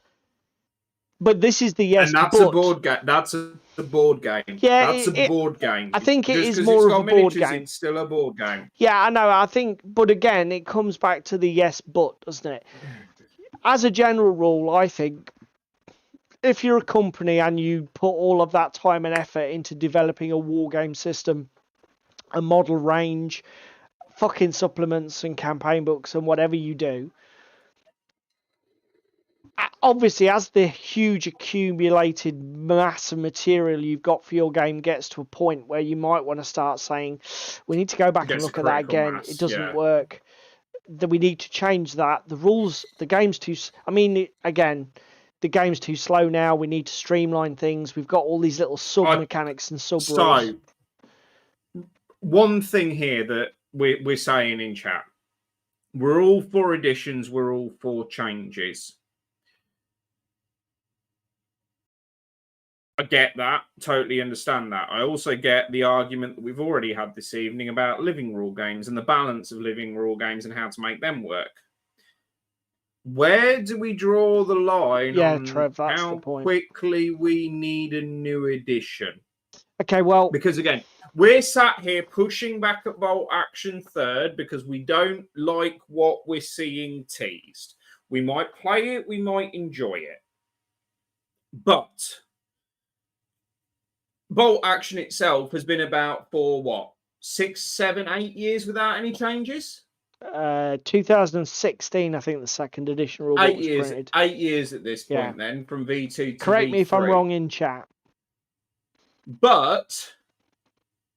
but this is the yes. And that's but. a board game. That's a board game. Yeah, that's a board game. I think it Just is more it's of a board game. It's still a board game. Yeah, I know. I think, but again, it comes back to the yes, but, doesn't it? As a general rule, I think if you're a company and you put all of that time and effort into developing a war game system, a model range, fucking supplements and campaign books and whatever you do, obviously as the huge accumulated mass of material you've got for your game gets to a point where you might want to start saying, we need to go back and look at that again. It doesn't work. That we need to change that. The rules, the game's too, I mean, again, the game's too slow now. We need to streamline things. We've got all these little sub mechanics and sub rules. So, one thing here that we're saying in chat, we're all for additions, we're all for changes. I get that, totally understand that. I also get the argument that we've already had this evening about living rule games and the balance of living rule games and how to make them work. Where do we draw the line on Trev, that's how the point. quickly we need a new edition? Okay, well... Because, again, we're sat here pushing back at Bolt Action third because we don't like what we're seeing teased. We might play it, we might enjoy it. But Bolt Action itself has been about for, 6, 7, 8 years without any changes? 2016, I think the second edition rulebook was printed. 8 years at this Yeah. point then, from V2 to Correct V3. me if I'm wrong in chat. But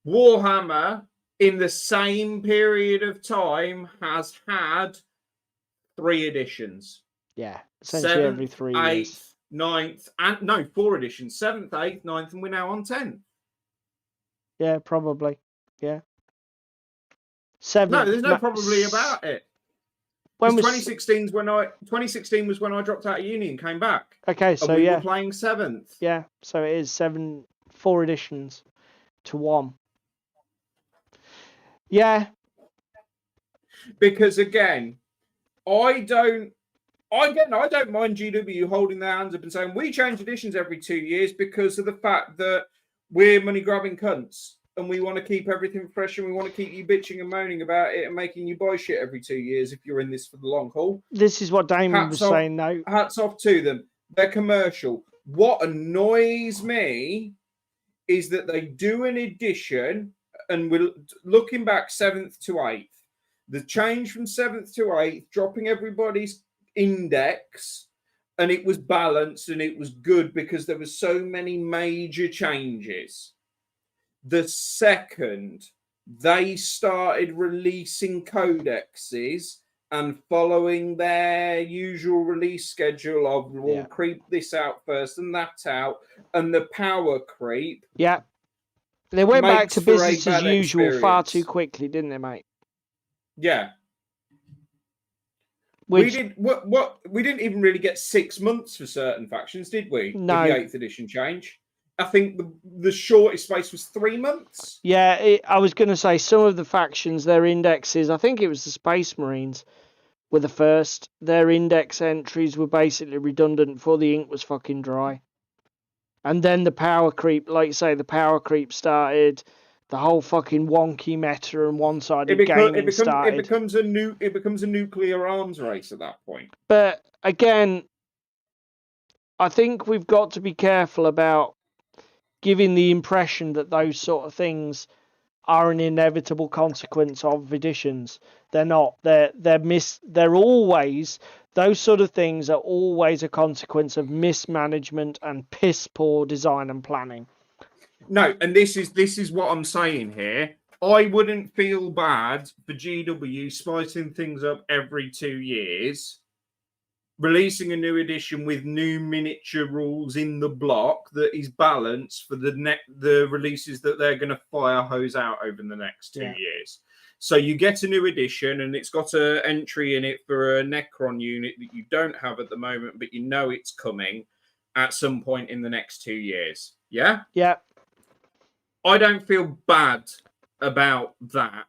Warhammer, in the same period of time, has had 3 editions. Yeah, essentially every 3 years. 8th, 9th, and no, 4 editions. 7th, 8th, 9th, and we're now on 10th. Yeah, probably. Yeah. 7th. No, there's no probably about it. When was 2016 was when I dropped out of uni and came back. Okay, so and we yeah. were playing 7th. Yeah, so it is 4 editions to 1. Yeah. Because again, I don't mind GW holding their hands up and saying we change editions every 2 years because of the fact that we're money grabbing cunts and we want to keep everything fresh and we want to keep you bitching and moaning about it and making you buy shit every 2 years if you're in this for the long haul. This is what Damon was saying, though. Hats off to them. They're commercial. What annoys me is that they do an edition, and we're looking back 7th to 8th. The change from 7th to 8th, dropping everybody's index, and it was balanced and it was good because there were so many major changes. The second they started releasing codexes and following their usual release schedule of we'll creep this out first and that out, and the power creep. Yeah. They went back to business as usual far too quickly, didn't they, mate? Yeah. Which... We didn't even really get 6 months for certain factions, did we? No. With the 8th edition change. I think the shortest space was 3 months. Yeah, I was going to say some of the factions, their indexes, I think it was the Space Marines were the first. Their index entries were basically redundant before the ink was fucking dry. And then the power creep, like you say, the power creep started. The whole fucking wonky meta and one-sided gaming started. It becomes a nuclear arms race at that point. But again, I think we've got to be careful about giving the impression that those sort of things are an inevitable consequence of editions. They're not. They're always, those sort of things are always a consequence of mismanagement and piss poor design and planning. No, and this is what I'm saying here. I wouldn't feel bad for GW spicing things up every 2 years, releasing a new edition with new miniature rules in the block that is balanced for the releases that they're going to fire hose out over the next 2 years. So you get a new edition and it's got an entry in it for a Necron unit that you don't have at the moment, but you know it's coming at some point in the next 2 years. Yeah? Yeah. I don't feel bad about that.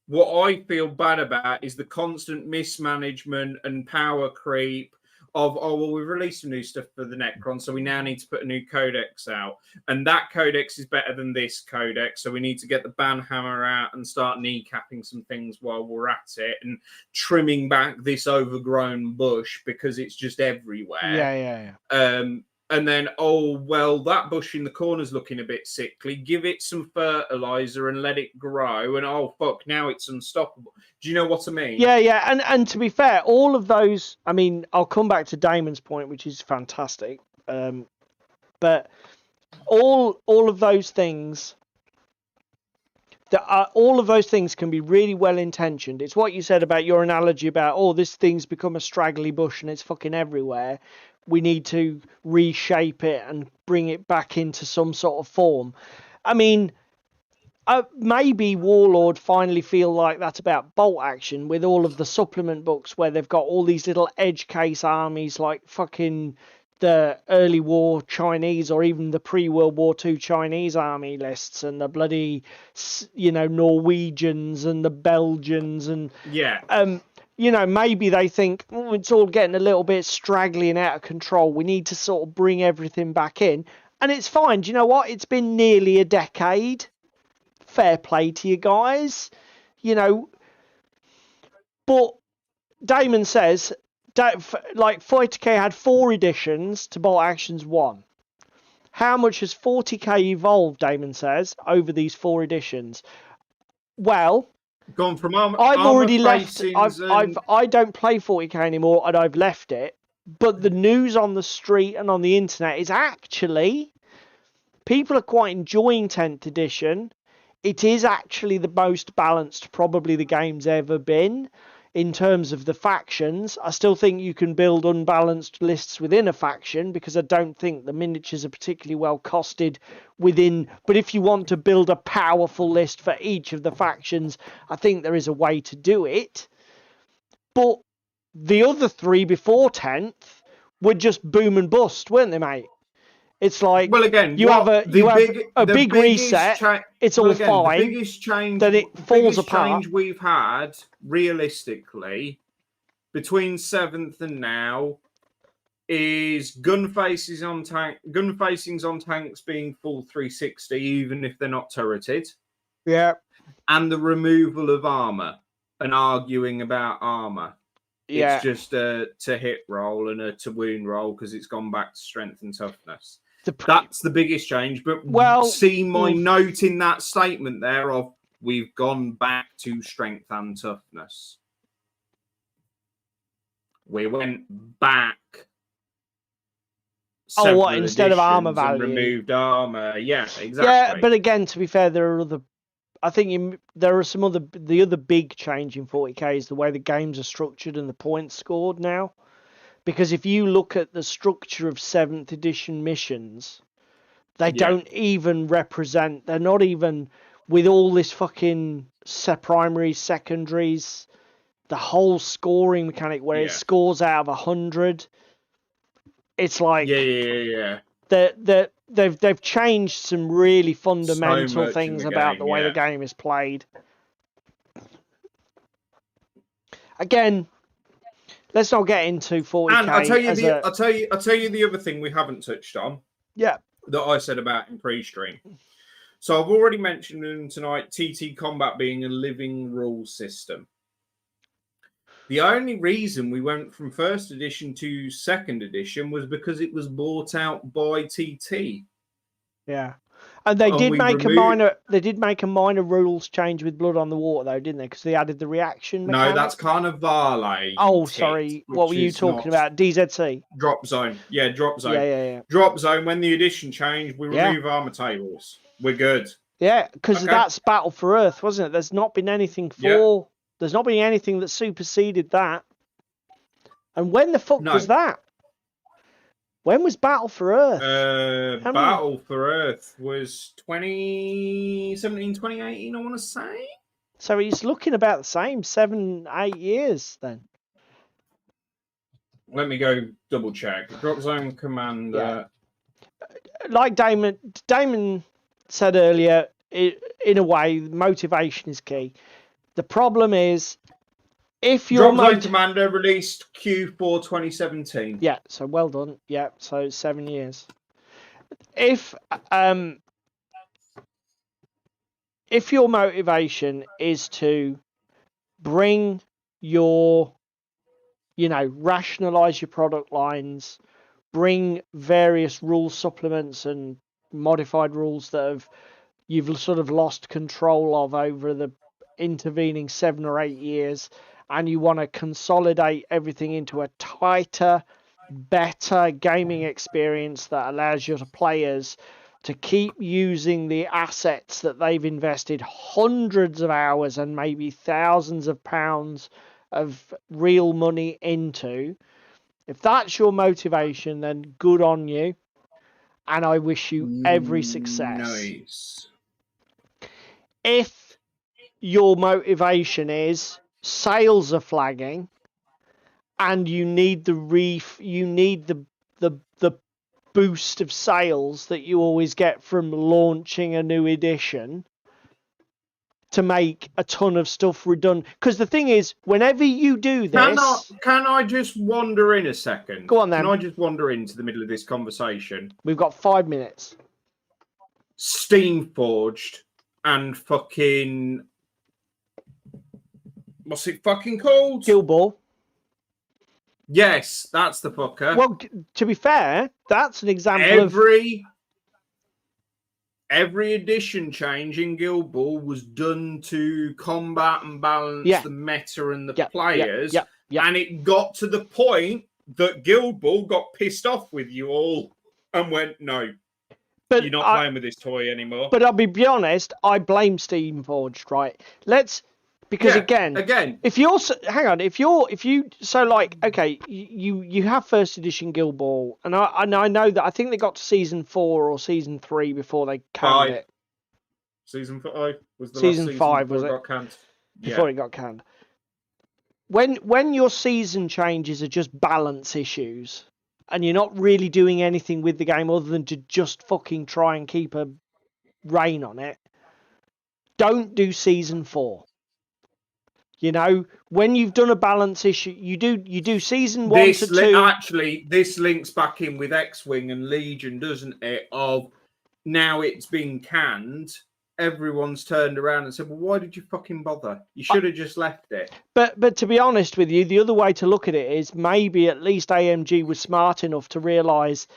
What I feel bad about is the constant mismanagement and power creep of, oh, well, we've released some new stuff for the Necron, so we now need to put a new codex out. And that codex is better than this codex, so we need to get the banhammer out and start kneecapping some things while we're at it and trimming back this overgrown bush because it's just everywhere. Yeah. And then, oh, well, that bush in the corner's looking a bit sickly. Give it some fertilizer and let it grow. And, oh, fuck, now it's unstoppable. Do you know what I mean? Yeah. And to be fair, all of those, I mean, I'll come back to Damon's point, which is fantastic. But all of those things, all of those things can be really well intentioned. It's what you said about your analogy about, oh, this thing's become a straggly bush and it's fucking everywhere. We need to reshape it and bring it back into some sort of form. I mean, maybe Warlord finally feel like that about Bolt Action with all of the supplement books where they've got all these little edge case armies like fucking the early war Chinese or even the pre-World War II Chinese army lists and the bloody, Norwegians and the Belgians and... Yeah. Maybe they think, oh, it's all getting a little bit straggly and out of control. We need to sort of bring everything back in. And it's fine. Do you know what? It's been nearly a decade. Fair play to you guys. But Damon says, like 40k had 4 editions to Bolt Actions 1. How much has 40k evolved, Damon says, over these 4 editions? Well, Gone from I've armor already left. facings I don't play 40k anymore, and I've left it. But the news on the street and on the internet is actually people are quite enjoying 10th edition. It is actually the most balanced probably the game's ever been in terms of the factions. I still think you can build unbalanced lists within a faction because I don't think the miniatures are particularly well costed within. But if you want to build a powerful list for each of the factions, I think there is a way to do it. But the other three before 10th were just boom and bust, weren't they, mate? It's like, well, again, you have a big reset, it's all fine, the biggest change, then it falls apart. change we've had, realistically, between 7th and now, is gun facings on tanks being full 360, even if they're not turreted. Yeah. And the removal of armor, and arguing about armor. Yeah. It's just a to hit roll and a to wound roll because it's gone back to strength and toughness. That's the biggest change. But see my note in that statement there of we've gone back to strength and toughness. We went back. Oh, what, instead of armor value? Removed armor. Yeah, exactly. Yeah, but again, to be fair, there are other. I think there are some other. The other big change in 40k is the way the games are structured and the points scored now. Because if you look at the structure of 7th edition missions, they don't even represent. They're not even with all this fucking primaries, secondaries, the whole scoring mechanic where it scores out of 100. It's like they've changed some really fundamental things about the way the game is played. Again, let's not get into 40k. And I'll tell you the other thing we haven't touched on. Yeah. That I said about in pre-stream. So I've already mentioned in tonight TT Combat being a living rule system. The only reason we went from 1st edition to 2nd edition was because it was bought out by TT. Yeah. And they did make a minor rules change with Blood on the Water though, didn't they? Because they added the reaction mechanic. No, that's Carnivale. Oh, sorry. What were you talking about? DZC. Drop zone. Yeah, drop zone. Yeah. Drop zone. When the edition changed, we remove armor tables. We're good. Yeah, because that's Battle for Earth, wasn't it? There's not been anything There's not been anything that superseded that. And when the fuck was that? When was Battle for Earth? Battle for Earth was 2017, 2018, I want to say. So he's looking about the same, 7-8 years then. Let me go double check. Drop Zone Commander. Yeah. Like Damon said earlier, in a way, motivation is key. The problem is, if you're Drop Zone Commander released Q4 2017. Yeah, so well done. Yeah, so 7 years. If your motivation is to bring your, rationalize your product lines, bring various rule supplements and modified rules that you've sort of lost control of over the intervening 7 or 8 years, and you want to consolidate everything into a tighter, better gaming experience that allows your players to keep using the assets that they've invested hundreds of hours and maybe thousands of pounds of real money into. If that's your motivation, then good on you. And I wish you every success. Nice. If your motivation is sales are flagging and you need the boost of sales that you always get from launching a new edition to make a ton of stuff redundant. Because the thing is, whenever you do this... Can I just wander in a second? Go on then. Can I just wander into the middle of this conversation? We've got 5 minutes. Steamforged and fucking... What's it fucking called? Guild Ball. Yes, that's the fucker. Well, to be fair, that's an example every edition change in Guild Ball was done to combat and balance Yeah. the meta and the Yeah, players. yeah, yeah. And it got to the point that Guild Ball got pissed off with you all and went, no, But you're not playing with this toy anymore. But I'll be honest, I blame Steam Forged, right? Because again, if you're hang on, if you so like okay, you have first edition Guild Ball, and I know that I think they got to season 4 or season 3 before they canned it. Season 5 was the Season last season 5 before was it it? got canned. Before it got canned. When your season changes are just balance issues, and you're not really doing anything with the game other than to just fucking try and keep a rein on it, don't do season 4. You know, when you've done a balance issue, you do season 1 to 2. Actually, this links back in with X-Wing and Legion, doesn't it? Of now it's been canned, everyone's turned around and said, well, why did you fucking bother? You should have just left it. But to be honest with you, the other way to look at it is maybe at least AMG was smart enough to realise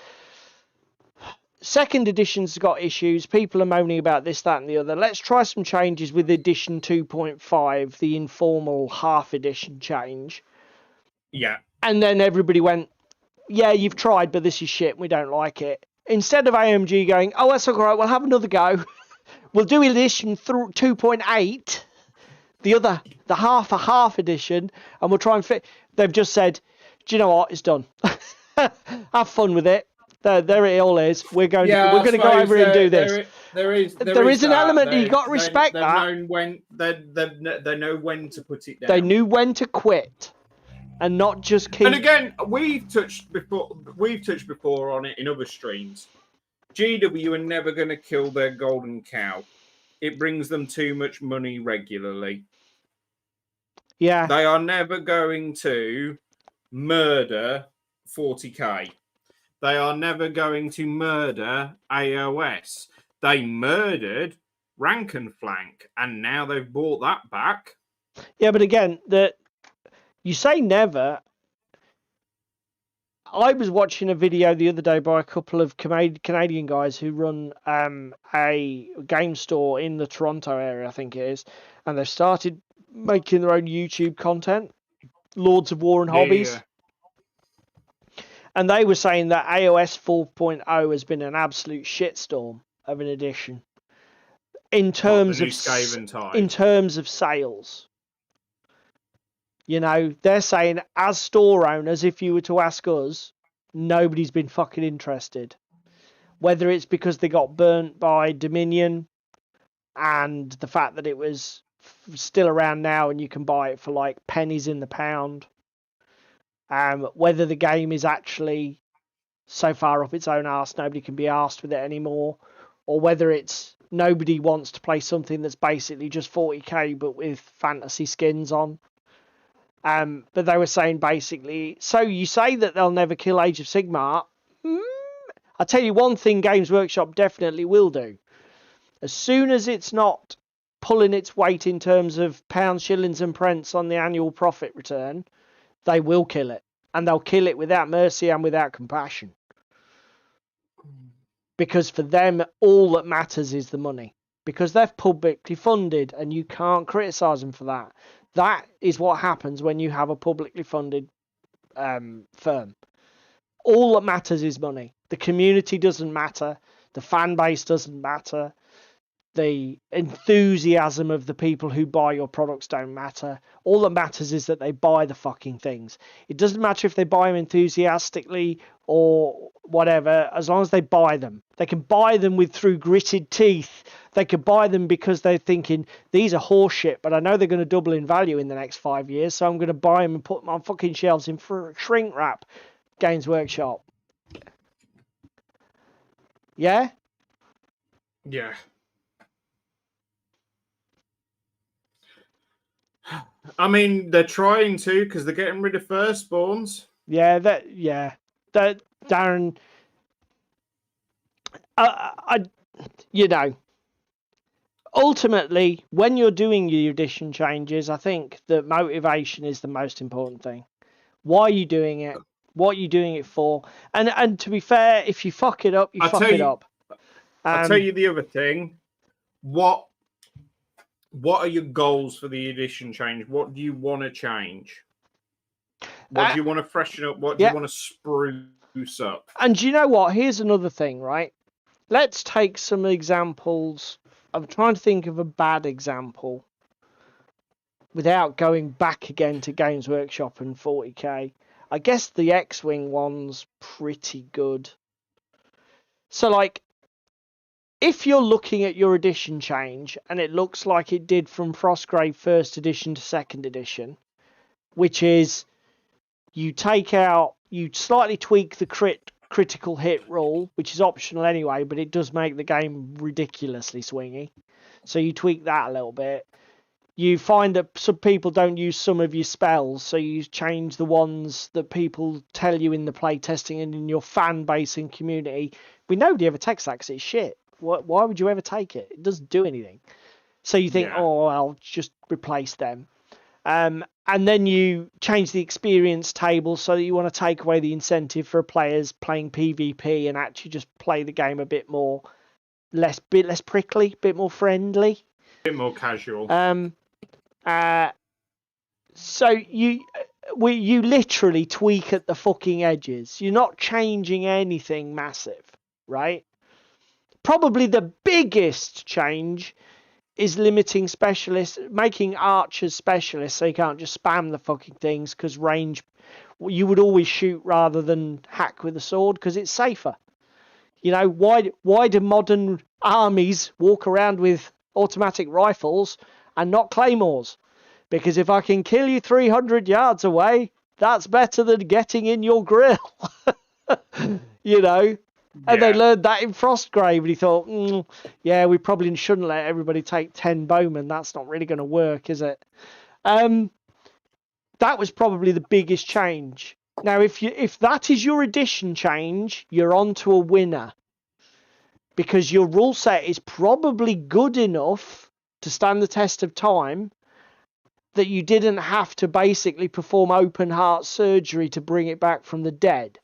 second edition's got issues. People are moaning about this, that, and the other. Let's try some changes with edition 2.5, the informal half edition change. Yeah. And then everybody went, yeah, you've tried, but this is shit. And we don't like it. Instead of AMG going, oh, that's all right, we'll have another go. We'll do edition 2.8, the half edition, and we'll try and fit. They've just said, do you know what? It's done. Have fun with it. There it all is. We're going to go over and do this. There is an element that you've got to respect that. They know when to put it down. They knew when to quit, and not just keep. And again, we've touched before on it in other streams. GW are never going to kill their golden cow. It brings them too much money regularly. Yeah. They are never going to murder 40k. They are never going to murder AOS. They murdered Rank and Flank, and now they've brought that back. Yeah, but again, you say never. I was watching a video the other day by a couple of Canadian guys who run a game store in the Toronto area, I think it is, and they've started making their own YouTube content, Lords of War and Hobbies. Yeah. And they were saying that AOS 4.0 has been an absolute shitstorm of an edition in terms of sales. You know, they're saying as store owners, if you were to ask us, nobody's been fucking interested. Whether it's because they got burnt by Dominion and the fact that it was still around now and you can buy it for like pennies in the pound. Whether the game is actually so far up its own arse nobody can be arsed with it anymore, or whether it's nobody wants to play something that's basically just 40k but with fantasy skins on. But they were saying basically, so you say that they'll never kill Age of Sigmar. I'll tell you one thing Games Workshop definitely will do. As soon as it's not pulling its weight in terms of pounds, shillings and pence on the annual profit return, they will kill it. And they'll kill it without mercy and without compassion. Because for them, all that matters is the money. Because they're publicly funded and you can't criticise them for that. That is what happens when you have a publicly funded firm. All that matters is money. The community doesn't matter. The fan base doesn't matter. The enthusiasm of the people who buy your products don't matter. All that matters is that they buy the fucking things. It doesn't matter if they buy them enthusiastically or whatever, as long as they buy them. They can buy them through gritted teeth. They could buy them because they're thinking, these are horseshit, but I know they're going to double in value in the next 5 years, so I'm going to buy them and put them on fucking shelves in shrink wrap. Games Workshop. Yeah? Yeah. I mean, they're trying to because they're getting rid of firstborns. Yeah, Darren. You know, ultimately, when you're doing your edition changes, I think that motivation is the most important thing. Why are you doing it? What are you doing it for? And to be fair, if you fuck it up, you fuck it up. I'll tell you the other thing. What are your goals for the edition change? What do you want to change? What do you want to freshen up? What do you want to spruce up? And you know what? Here's another thing, right? Let's take some examples. I'm trying to think of a bad example without going back again to Games Workshop and 40k. I guess the X-Wing one's pretty good. So, like, if you're looking at your edition change and it looks like it did from Frostgrave 1st edition to 2nd edition, which is you slightly tweak the critical hit rule, which is optional anyway, but it does make the game ridiculously swingy. So you tweak that a little bit. You find that some people don't use some of your spells, so you change the ones that people tell you in the playtesting and in your fan base and community. Nobody ever takes that because it's shit. Why would you ever take it? It doesn't do anything. So you think, oh, I'll just replace them. And then you change the experience table so that you want to take away the incentive for players playing PvP and actually just play the game a bit less prickly, a bit more friendly. A bit more casual. So you literally tweak at the fucking edges. You're not changing anything massive, right? Probably the biggest change is limiting specialists, making archers specialists so you can't just spam the fucking things, because range, you would always shoot rather than hack with a sword because it's safer. You know, why do modern armies walk around with automatic rifles and not claymores? Because if I can kill you 300 yards away, that's better than getting in your grill. You know? And they learned that in Frostgrave, and he thought, we probably shouldn't let everybody take 10 bowmen. That's not really going to work, is it? That was probably the biggest change. Now, if that is your edition change, you're on to a winner. Because your rule set is probably good enough to stand the test of time that you didn't have to basically perform open heart surgery to bring it back from the dead.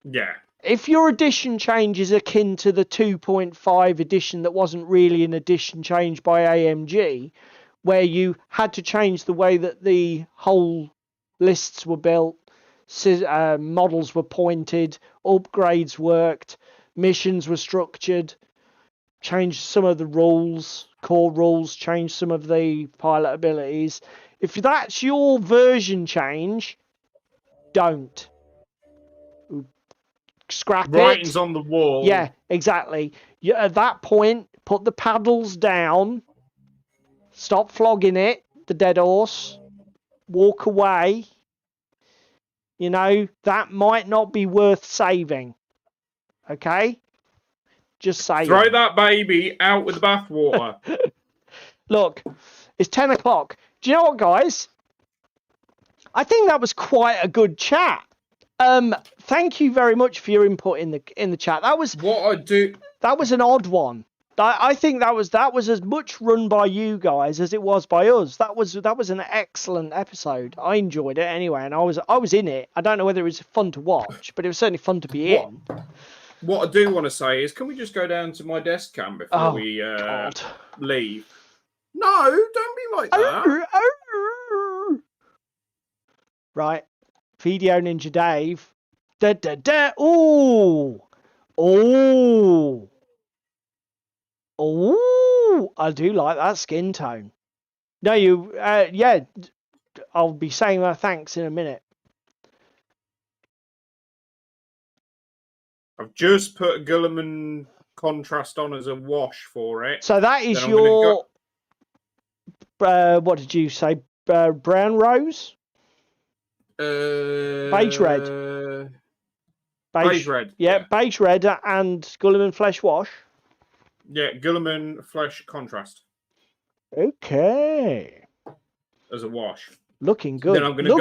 Yeah. If your edition change is akin to the 2.5 edition that wasn't really an edition change by AMG, where you had to change the way that the whole lists were built, models were pointed, upgrades worked, missions were structured, changed some of the rules, core rules, changed some of the pilot abilities. If that's your version change, don't. Scrap Writing's it. on the wall. Yeah, exactly. At that point, put the paddles down, stop flogging it, the dead horse, walk away. You know, that might not be worth saving. Okay? Just saying. Throw that baby out with the bathwater. Look, it's 10 o'clock. Do you know what, guys? I think that was quite a good chat. Thank you very much for your input in the chat. That was That was an odd one. I think that was as much run by you guys as it was by us. That was an excellent episode. I enjoyed it anyway, and I was in it. I don't know whether it was fun to watch, but it was certainly fun to be in. What I do want to say is, can we just go down to my desk cam before we leave? No, don't be like that. Right. Video Ninja Dave. Da da da. Ooh. Oh. Oh. I do like that skin tone. No, yeah. I'll be saying my thanks in a minute. I've just put Guilliman contrast on as a wash for it. So that is your. What did you say? Brown rose? Beige red. Beige red. Yeah, beige red and Guilliman flesh wash. Yeah, Guilliman flesh contrast. Okay. As a wash. Looking good. Then I'm going to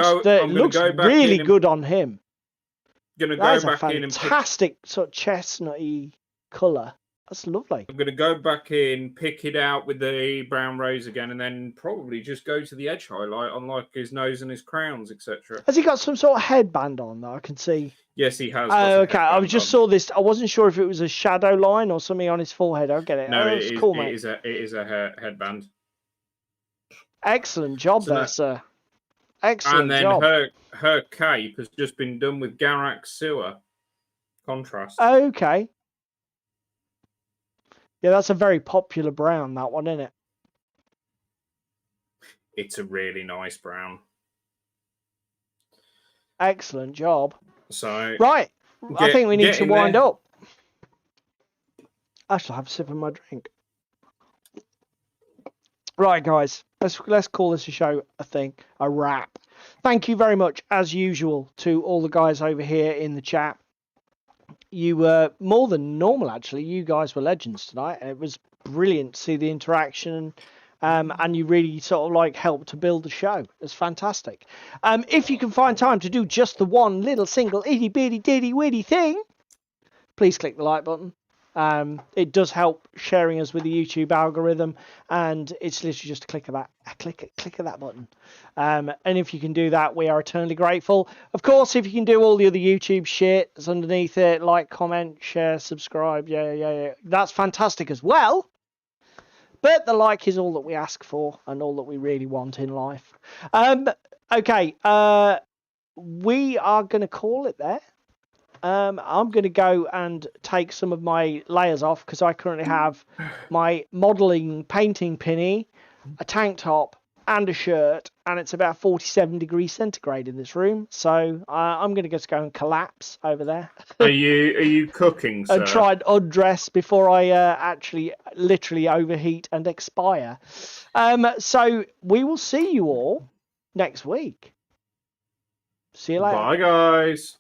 looks go back really in good on him. Going to That go is back a in and fantastic sort of chestnutty colour. That's lovely. I'm going to go back in, pick it out with the brown rose again, and then probably just go to the edge highlight on like his nose and his crowns, etc. Has he got some sort of headband on that I can see? Yes, he has. Oh, okay. I was just saw this. I wasn't sure if it was a shadow line or something on his forehead. I get it. No, oh, it is, cool, it mate. is a headband. Excellent job So there, that- sir. Excellent And then job. her cape has just been done with Garak sewer contrast. Okay. Yeah, that's a very popular brown, that one, isn't it? It's a really nice brown. Excellent job. So Right. I think we need to getting wind there. up. I shall have a sip of my drink. Right, guys. Let's call this a show, a wrap. Thank you very much, as usual, to all the guys over here in the chat. You were more than normal, actually. You guys were legends tonight, and it was brilliant to see the interaction. And you really sort of like helped to build the show. It's fantastic. If you can find time to do just the one little single itty bitty ditty witty thing, please click the like button. It does help sharing us with the YouTube algorithm, and it's literally just a click of that button. And if you can do that, we are eternally grateful. Of course, if you can do all the other YouTube shit that's underneath it, like, comment, share, subscribe, yeah, that's fantastic as well. But the like is all that we ask for and all that we really want in life. Okay, we are going to call it there. I'm going to go and take some of my layers off because I currently have my modelling painting pinny, a tank top, and a shirt, and it's about 47 degrees centigrade in this room. So I'm going to just go and collapse over there. Are you cooking, sir? And try and undress before I actually literally overheat and expire. So we will see you all next week. See you later. Bye, guys.